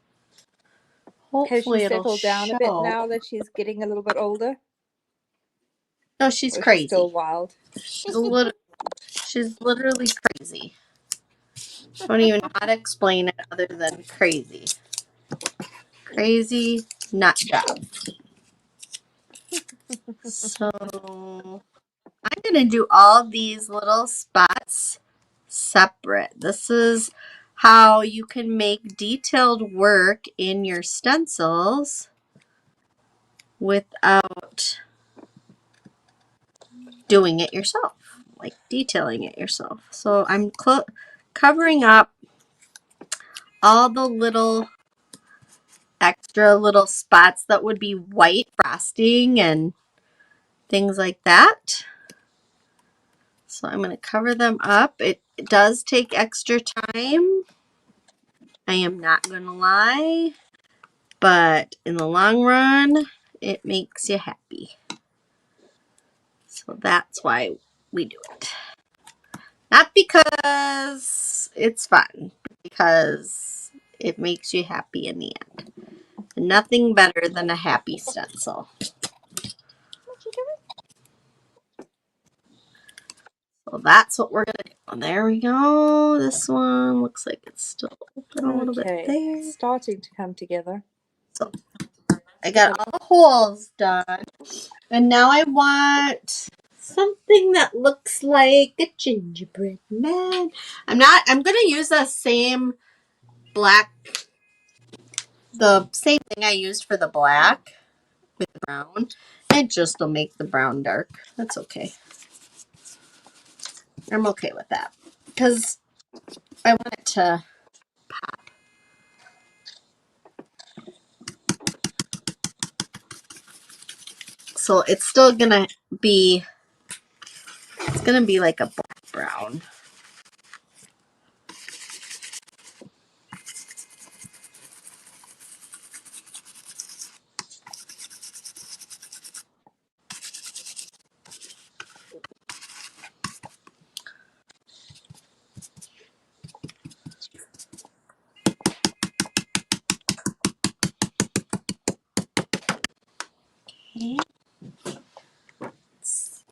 Has she Hopefully it'll settled down a bit show. now that she's getting a little bit older? No, she's Or is she still crazy. wild? She's literally crazy. I don't even know how to explain it other than crazy. Crazy nut job. So I'm going to do all these little spots separate. This is how you can make detailed work in your stencils without doing it yourself, like detailing it yourself. So I'm covering up all the little extra little spots that would be white frosting and things like that. So I'm going to cover them up. It does take extra time. I am not going to lie. But in the long run, it makes you happy. So that's why we do it. Not because it's fun, because it makes you happy in the end. And nothing better than a happy stencil. What you doing? So that's what we're going to do. There we go. This one looks like it's still open a little bit there. Starting to come together. So I got all the holes done. And now I want something that looks like a gingerbread man. I'm gonna use the same same thing I used for the black with the brown. It just will make the brown dark. That's okay. I'm okay with that. Because I want it to pop. So it's still gonna be, it's gonna be like a black brown. Okay. Let's see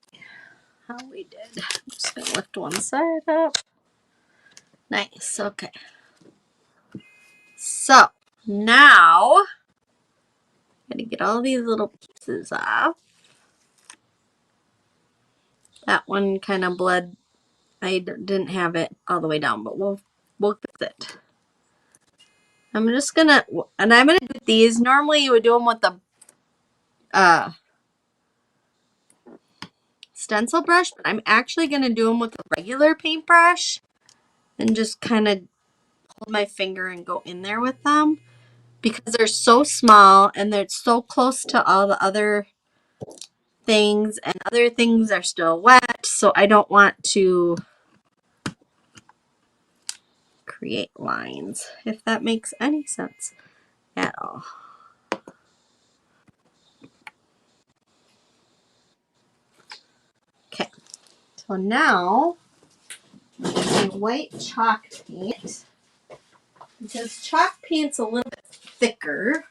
how we did. I'm just gonna lift one side up. Nice, okay. So now I'm gonna get all these little pieces off. That one kind of bled. I didn't have it all the way down, but we'll fix it. I'm just gonna, and I'm gonna do these. Normally you would do them with the stencil brush, but I'm actually gonna do them with a regular paintbrush and just kind of hold my finger and go in there with them because they're so small and they're so close to all the other things, and other things are still wet, so I don't want to create lines, if that makes any sense at all. Okay, so now my white chalk paint, because chalk paint's a little bit thicker,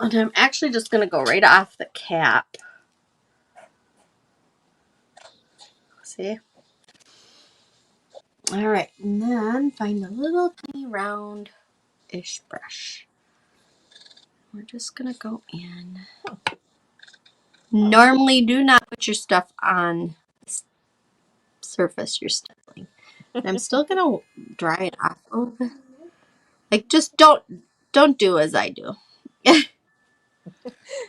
and I'm actually just going to go right off the cap. See? All right, and then find a little tiny round-ish brush. We're just going to go in. Normally, do not put your stuff on the surface you're stenciling. I'm still going to dry it off a little bit. Like, just don't do as I do.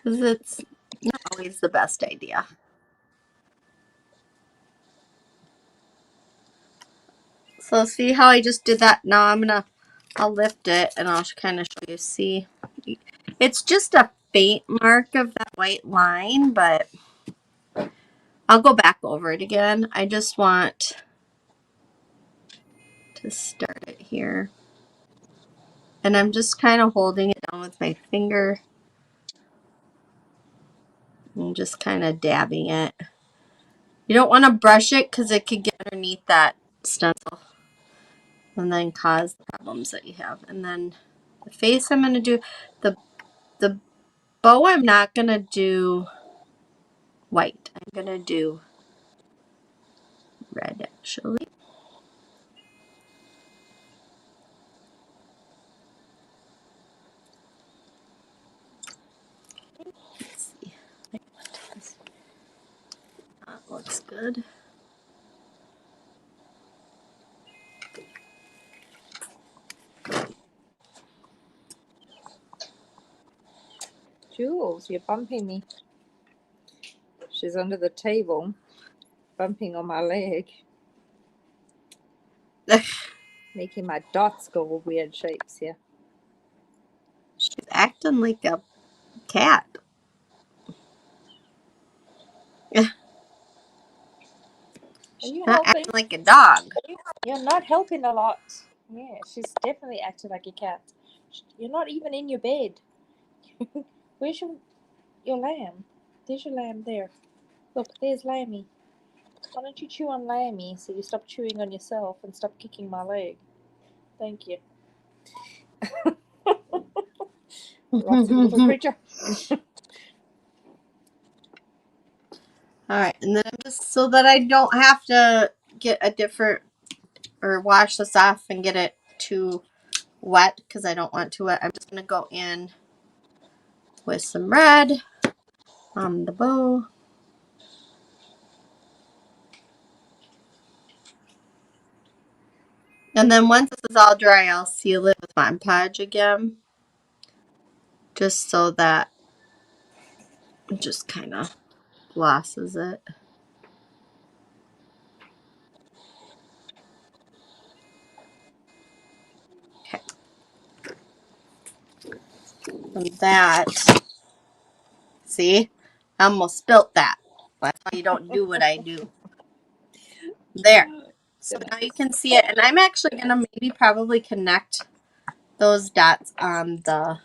Because it's not always the best idea. So see how I just did that? Now I'll lift it and I'll kind of show you. See, it's just a faint mark of that white line, but I'll go back over it again. I just want to start it here. And I'm just kind of holding it down with my finger and just kind of dabbing it. You don't want to brush it because it could get underneath that stencil and then cause the problems that you have. And then the face I'm going to do, the bow I'm not going to do white. I'm going to do red actually. Let's see. That looks good. Jules, you're bumping me. She's under the table, bumping on my leg, making my dots go all weird shapes here. She's acting like a cat. Are you Not helping? acting like a dog. You're not helping a lot. Yeah, she's definitely acting like a cat. You're not even in your bed. Where's your lamb? There's your lamb there. Look, there's Lammy. Why don't you chew on Lammy so you stop chewing on yourself and stop kicking my leg? Thank you. Rough little creature. All right, and then just so that I don't have to get a different or wash this off and get it too wet because I don't want too wet. I'm just gonna go in with some red on the bow. And then once this is all dry, I'll seal it with Mod Podge again, just so that it just kind of glosses it. Okay. And that, see, I almost spilt that. That's why you don't do what I do. There. So now you can see it, and I'm actually going to maybe probably connect those dots on the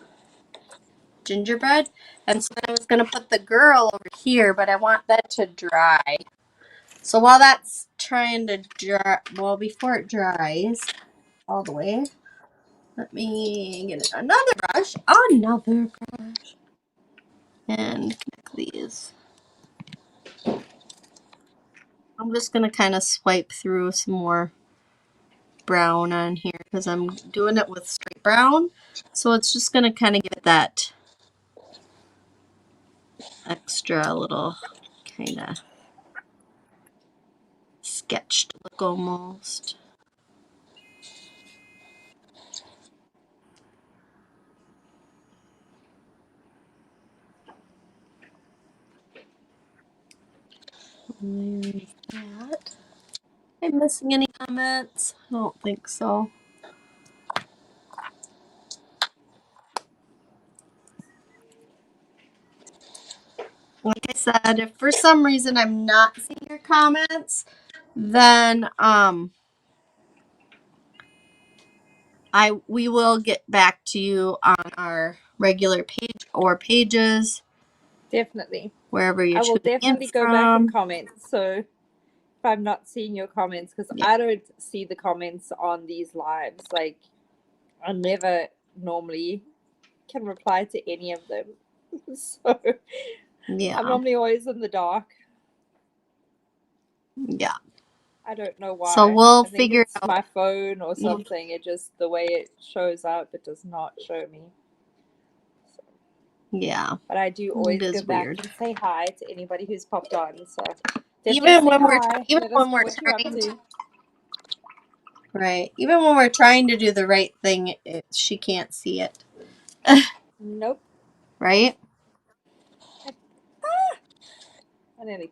gingerbread. And so I was going to put the girl over here, but I want that to dry. So while that's trying to dry, well, before it dries all the way, let me get another brush, and connect these. I'm just going to kind of swipe through some more brown on here because I'm doing it with straight brown. So it's just going to kind of give it that extra little kind of sketched look almost. And there's that. Am I missing any comments? I don't think so. Like I said, if for some reason I'm not seeing your comments, then we will get back to you on our regular page or pages, Definitely. wherever you're I will tuning in definitely go back and from. comment. So if I'm not seeing your comments, because Yeah. I don't see the comments on these lives. Like, I never normally can reply to any of them. So Yeah. I'm normally always in the dark. Yeah. I don't know why. So we'll I think figure it's out. my phone or something. It just, the way it shows up, it does not show me. So, Yeah. but I do always It is go back weird. and say hi to anybody who's popped on. So Even when we're hi. even Let us when know we're what you're up trying to. right. Even when we're trying to do the right thing, she can't see it. Nope. Right? I nearly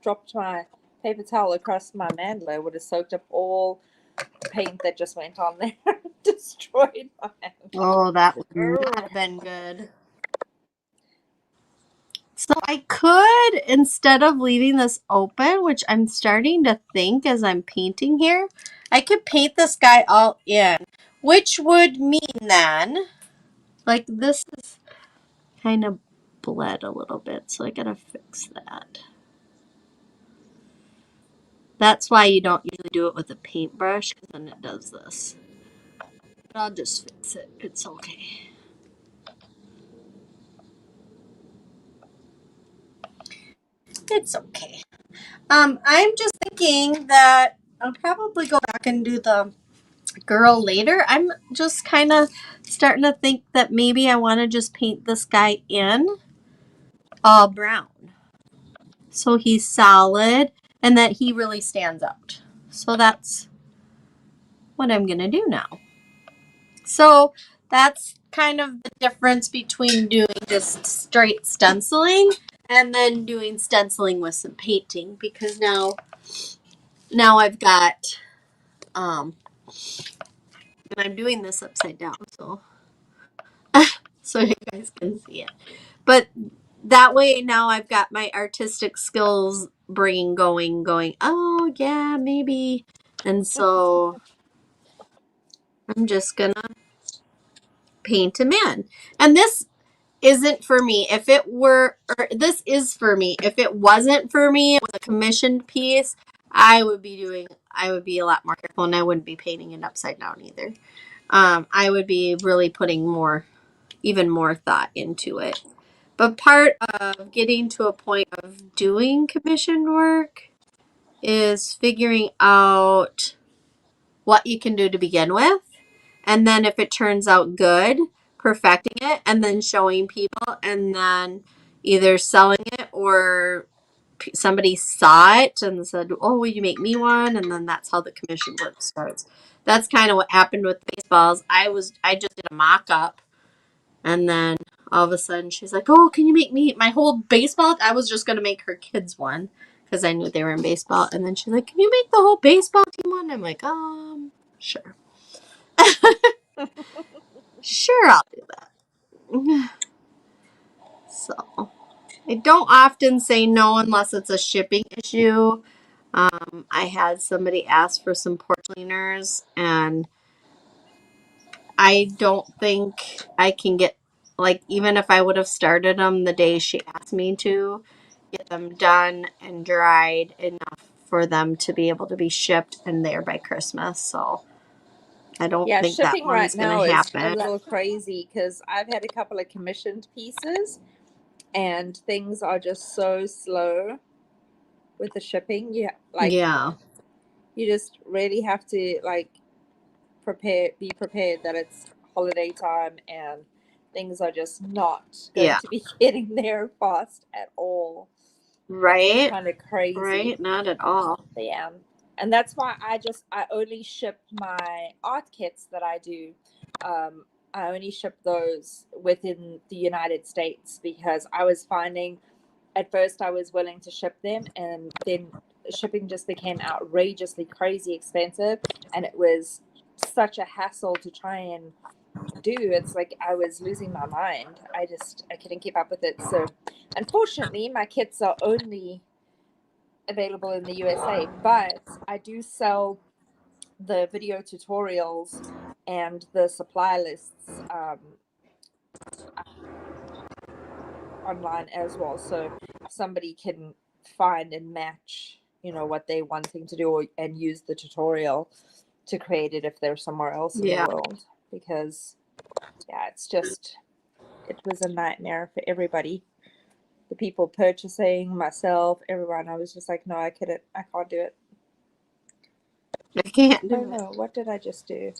dropped my paper towel across my mandala. Would have soaked up all the paint that just went on there. Destroyed my mandala. Oh, that would not have been good. So I could, instead of leaving this open, which I'm starting to think as I'm painting here, I could paint this guy all in, which would mean then, like this is kind of bled a little bit, so I gotta fix that. That's why you don't usually do it with a paintbrush, because then it does this. But I'll just fix it. It's okay. It's okay. I'm just thinking that I'll probably go back and do the girl later. I'm just kind of starting to think that maybe I want to just paint this guy in all brown. So he's solid and that he really stands out. So that's what I'm going to do now. So that's kind of the difference between doing just straight stenciling and then doing stenciling with some painting, because now I've got and I'm doing this upside down so you guys can see it. But that way now I've got my artistic skills going, oh yeah, maybe. And so I'm just gonna paint him in. And this isn't for me. If it were, or this is for me. If it wasn't for me, it was a commissioned piece, I would be a lot more careful, and I wouldn't be painting it upside down either. I would be really putting even more thought into it. But part of getting to a point of doing commissioned work is figuring out what you can do to begin with. And then if it turns out good, perfecting it and then showing people and then either selling it or somebody saw it and said, "Oh, will you make me one?" And then that's how the commission work starts. That's kind of what happened with baseballs. I just did a mock up and then all of a sudden she's like, "Oh, can you make me my whole baseball?" I was just going to make her kids one because I knew they were in baseball. And then she's like, "Can you make the whole baseball team one?" I'm like, sure. Sure, I'll do that. So I don't often say no unless it's a shipping issue. I had somebody ask for some port cleaners, and I don't think I can get, like, even if I would have started them the day she asked me to, get them done and dried enough for them to be able to be shipped and there by Christmas. So I don't Yeah, think that shipping right one's going now to is a happen. little crazy because I've had a couple of commissioned pieces and things are just so slow with the shipping. Yeah, like Yeah. you just really have to like be prepared that it's holiday time and things are just not going Yeah. to be getting there fast at all. It's Right. kind of crazy. Right. Not at all. Yeah. And that's why I only ship my art kits that I do. I only ship those within the United States because I was finding at first I was willing to ship them and then shipping just became outrageously crazy expensive and it was such a hassle to try and do. It's like I was losing my mind. I couldn't keep up with it. So unfortunately my kits are only available in the USA, but I do sell the video tutorials and the supply lists online as well, so somebody can find and match, what they wanting to do and use the tutorial to create it if they're somewhere else in the Yeah. world. Because yeah, it was a nightmare for everybody. The people purchasing, myself, everyone. I was just like, no, I can't do it. I can't Oh do it. no, what did I just do?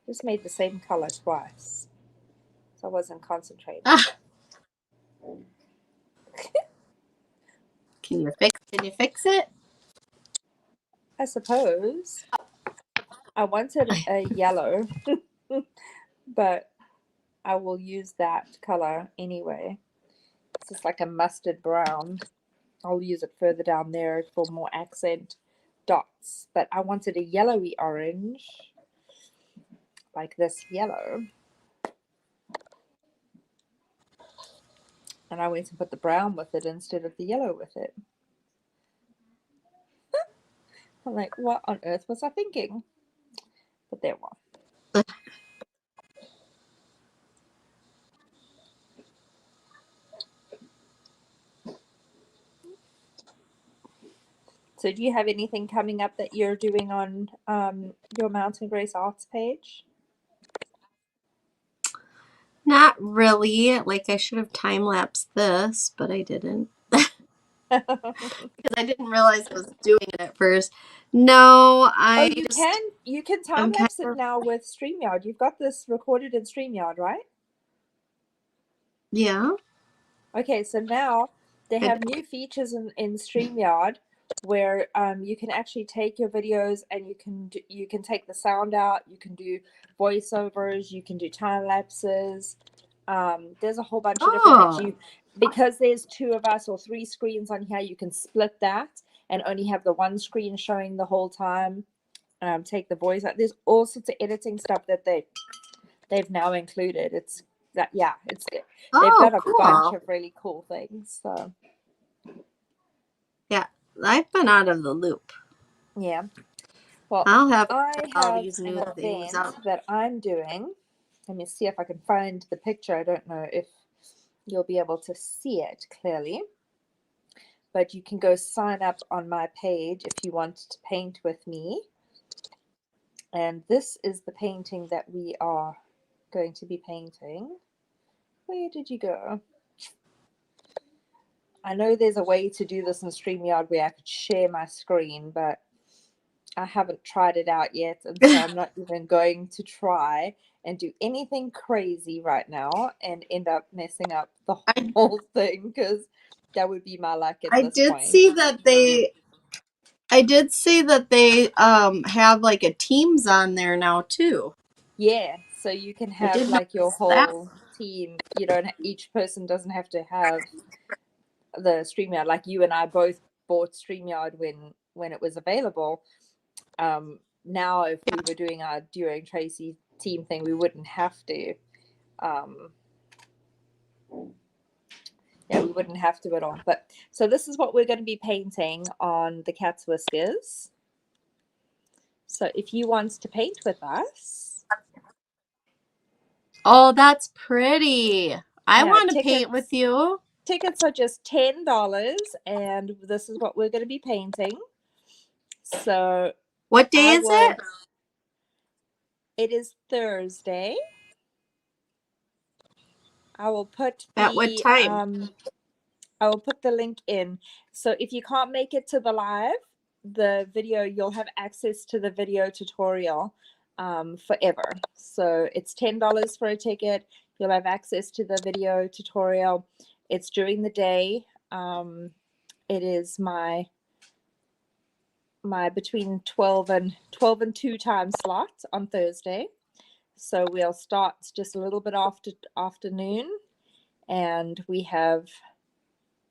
Just made the same color twice. So I wasn't concentrating. Ah, can you fix it? I suppose I wanted a yellow, but I will use that color anyway. It's just like a mustard brown. I'll use it further down there for more accent dots. But I wanted a yellowy orange, like this yellow. And I went and put the brown with it instead of the yellow with it. I'm like, what on earth was I thinking? But there we are. So do you have anything coming up that you're doing on your Mountain Grace Arts page? Not really. Like I should have time lapsed this, but I didn't because I didn't realize I was doing it at first. No, Oh, you can time I'm kind lapse it of now with StreamYard. You've got this recorded in StreamYard, right? yeah. Okay, so now they I, have new features in StreamYard where you can actually take your videos and you can take the sound out, you can do voiceovers, you can do time lapses. There's a whole bunch of different things. oh Because there's two of us or three screens on here, you can split that and only have the one screen showing the whole time. Take the voice out. There's all sorts of editing stuff that they've now included. It's that yeah, they've oh got a bunch cool. of really cool things. So Yeah, I've been out of the loop. yeah. Well, I'll have to I try all have these an new things event out. that I'm doing. Let me see if I can find the picture. I don't know if you'll be able to see it clearly, but you can go sign up on my page if you want to paint with me. And this is the painting that we are going to be painting. Where did you go? I know there's a way to do this in StreamYard where I could share my screen, but I haven't tried it out yet, and so I'm not even going to try and do anything crazy right now and end up messing up the whole thing, because that would be my luck at I this did point. see that they have like a Teams on there now too. Yeah, so you can have did like your notice that. whole team. You don't. Each person doesn't have to have the StreamYard. Like you and I both bought StreamYard when it was available. Now, if we were doing our Duo'ing Tracys team thing, we wouldn't have to. Yeah, we wouldn't have to at all. But so this is what we're going to be painting on the cat's whiskers. So if you want to paint with us, Oh, that's pretty. I yeah, want to paint with you. tickets are just $10, and this is what we're going to be painting. So What day is it? It is Thursday. I will put At what time? I will put the link in. So if you can't make it to the live, the video, you'll have access to the video tutorial forever. So it's $10 for a ticket. You'll have access to the video tutorial. It's during the day. It is my between 12 and 2 time slot on Thursday. So we'll start just a little bit after afternoon, and we have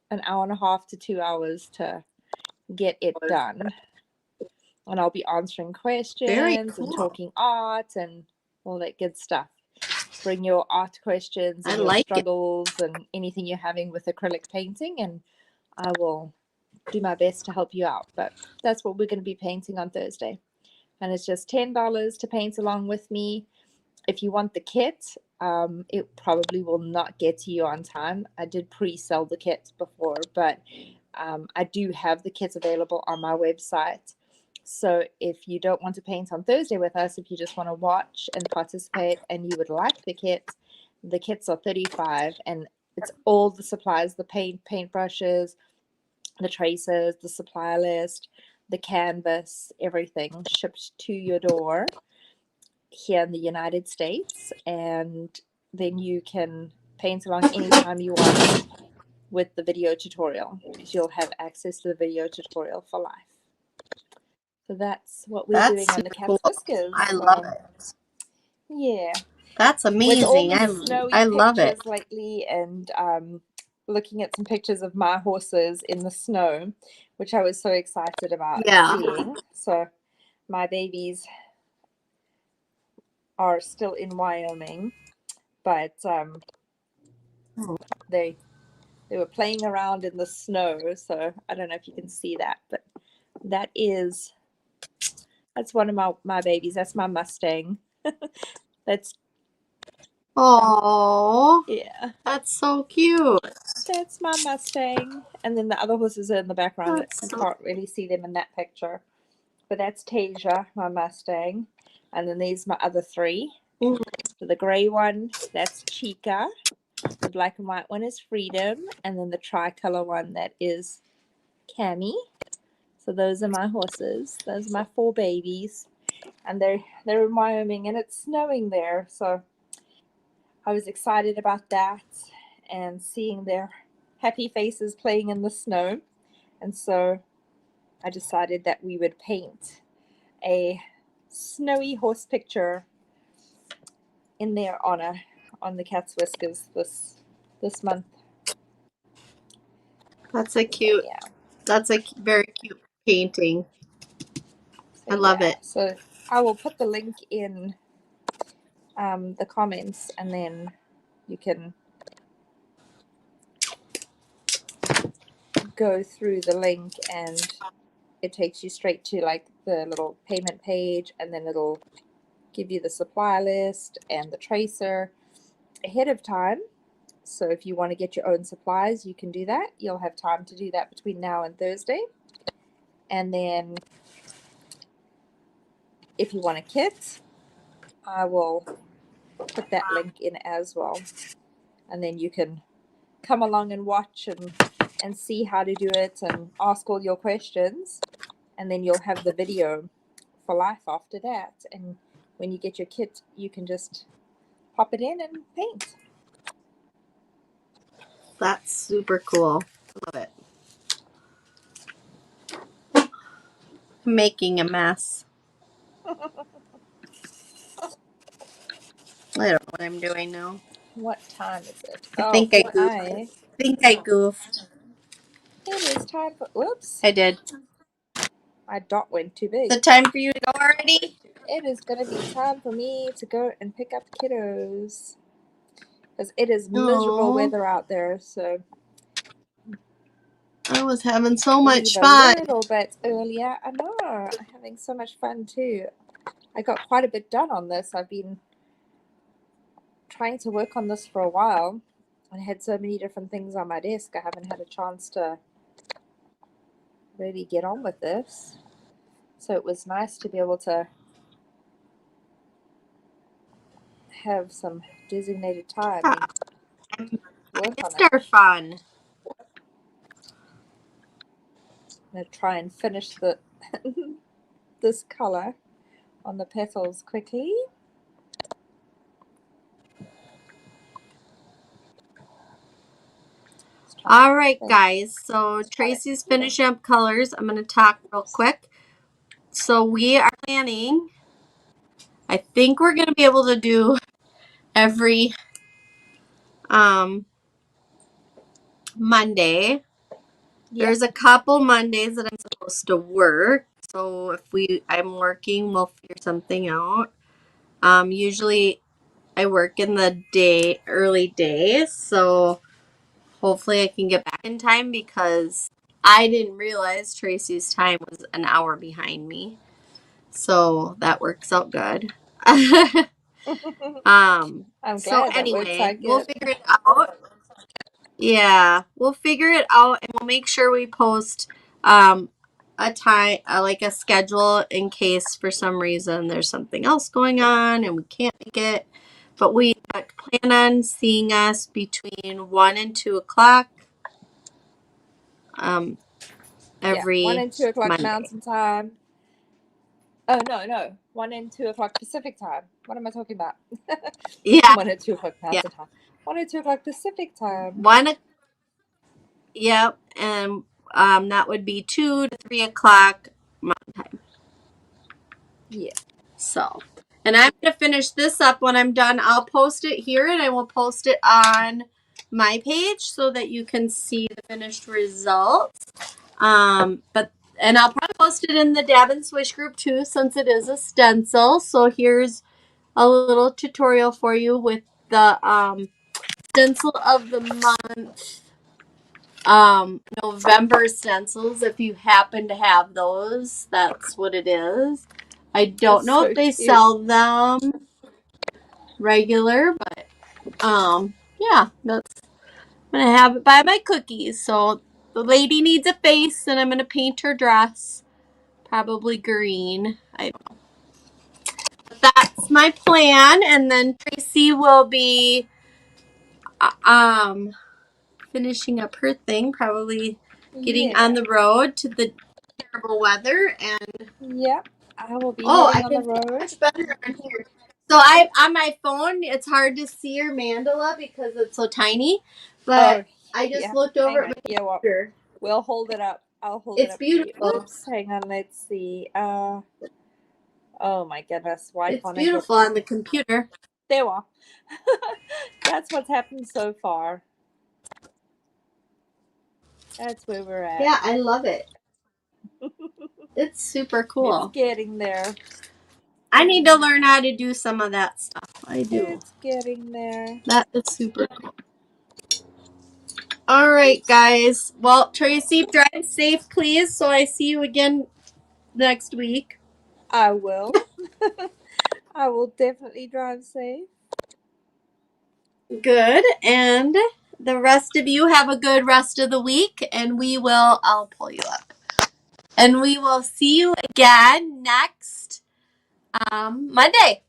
an hour and a half to 2 hours to get it done. And I'll be answering questions and talking art and all that good stuff. Bring your art questions and your struggles and anything you're having with acrylic painting, and I will do my best to help you out. But that's what we're going to be painting on Thursday. And it's just $10 to paint along with me. If you want the kit, it probably will not get to you on time. I did pre-sell the kits before, but I do have the kits available on my website. So if you don't want to paint on Thursday with us, if you just want to watch and participate and you would like the kits are $35, and it's all the supplies, the paintbrushes, the tracers, the supplier list, the canvas, everything shipped to your door here in the United States, and then you can paint along anytime you want with the video tutorial, because you'll have access to the video tutorial for life. So that's what we're doing on the cat's whiskers. I love it. Yeah. That's amazing. With all the snowy I love it. pictures lately, and looking at some pictures of my horses in the snow, which I was so excited about seeing. So my babies are still in Wyoming, but they were playing around in the snow. So I don't know if you can see that, but that's one of my babies. That's my Mustang. That's yeah, that's so cute. That's my Mustang. And then the other horses are in the background. You can't really see them in that picture. But that's Tasia, my Mustang. And then these my other three. So the gray one, that's Chica. The black and white one is Freedom. And then the tricolor one, that is Cammy. So those are my horses. Those are my 4 babies. And they're in Wyoming, and it's snowing there. So I was excited about that and seeing their happy faces playing in the snow. And so I decided that we would paint a snowy horse picture in their honor on the cat's whiskers this month. That's a cute, that's a very cute painting. So, I love it. So I will put the link in the comments, and then you can go through the link, and it takes you straight to like the little payment page, and then it'll give you the supply list and the tracer ahead of time. So if you want to get your own supplies, you can do that. You'll have time to do that between now and Thursday. And then if you want a kit, I will put that link in as well. And then you can come along and watch and see how to do it and ask all your questions. And then you'll have the video for life after that. And when you get your kit, you can just pop it in and paint. That's super cool. Love it. I'm making a mess. I don't know what I'm doing now. What time is it? I think I goofed. It is time for, whoops, I did. my dot went too big. Is it time for you to go already? It is going to be time for me to go and pick up kiddos. Because it is miserable weather out there, so I was having so much leave fun. a little bit earlier. I know, I'm having so much fun too. I got quite a bit done on this. I've been trying to work on this for a while. I had so many different things on my desk. I haven't had a chance to really get on with this. So it was nice to be able to have some designated time and work on it. It's our fun. I'm going to try and finish the this color on the petals quickly. All right, guys. So Tracy's finishing up colors. I'm going to talk real quick. So we are planning, I think we're going to be able to do every Monday. Yep. There's a couple Mondays that I'm supposed to work. So if I'm working, we'll figure something out. Usually I work in the early days. So hopefully I can get back in time because I didn't realize Tracy's time was an hour behind me. So that works out good. I'm So glad that works anyway, out we'll good. figure it out. Yeah, we'll figure it out and we'll make sure we post a time, like a schedule in case for some reason there's something else going on and we can't make it. But we plan on seeing us between 1 and 2 o'clock every 1 and 2 o'clock Monday. Mountain Time. Oh, no. 1 and 2 o'clock Pacific Time. What am I talking about? Yeah. 1 and 2 o'clock Mountain Time. 1 and 2 o'clock Pacific Time. Yep, and that would be 2 to 3 o'clock Mountain Time. Yeah. So, and I'm going to finish this up when I'm done. I'll post it here and I will post it on my page so that you can see the finished results. And I'll probably post it in the Dab and Swish group too since it is a stencil. So here's a little tutorial for you with the stencil of the month. November stencils, if you happen to have those, that's what it is. I don't know if they sell them regular, but yeah, that's I'm gonna have it by my cookies. So the lady needs a face and I'm gonna paint her dress probably green. I don't know. But that's my plan, and then Tracy will be finishing up her thing, probably getting on the road to the terrible weather. And yep, I will be heading on the road. Much better on here. So I on my phone, it's hard to see your mandala because it's so tiny. But I just looked over at my computer. We'll hold it up. I'll hold it up. It's beautiful. Oops, hang on. Let's see. Oh my goodness, why it's can't beautiful on the computer. There we are. That's what's happened so far. That's where we're at. Yeah, I love it. It's super cool. It's getting there. I need to learn how to do some of that stuff. I do. It's getting there. That is super cool. All right, guys. Well, Tracy, drive safe, please. So I see you again next week. I will. I will definitely drive safe. Good. And the rest of you have a good rest of the week. And I'll pull you up. And we will see you again next Monday.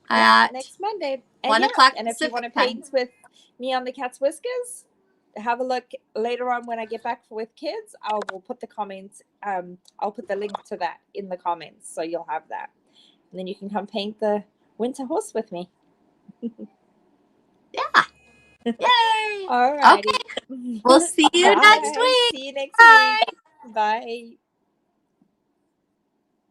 Next Monday. And 1 o'clock and if you want to Pacific time. paint with me on the cat's whiskers, have a look later on when I get back with kids. I will put the comments. I'll put the link to that in the comments, so you'll have that, and then you can come paint the winter horse with me. Yeah. Yay. All righty. Okay. We'll see you next Bye. week. See you next Bye. week. Bye.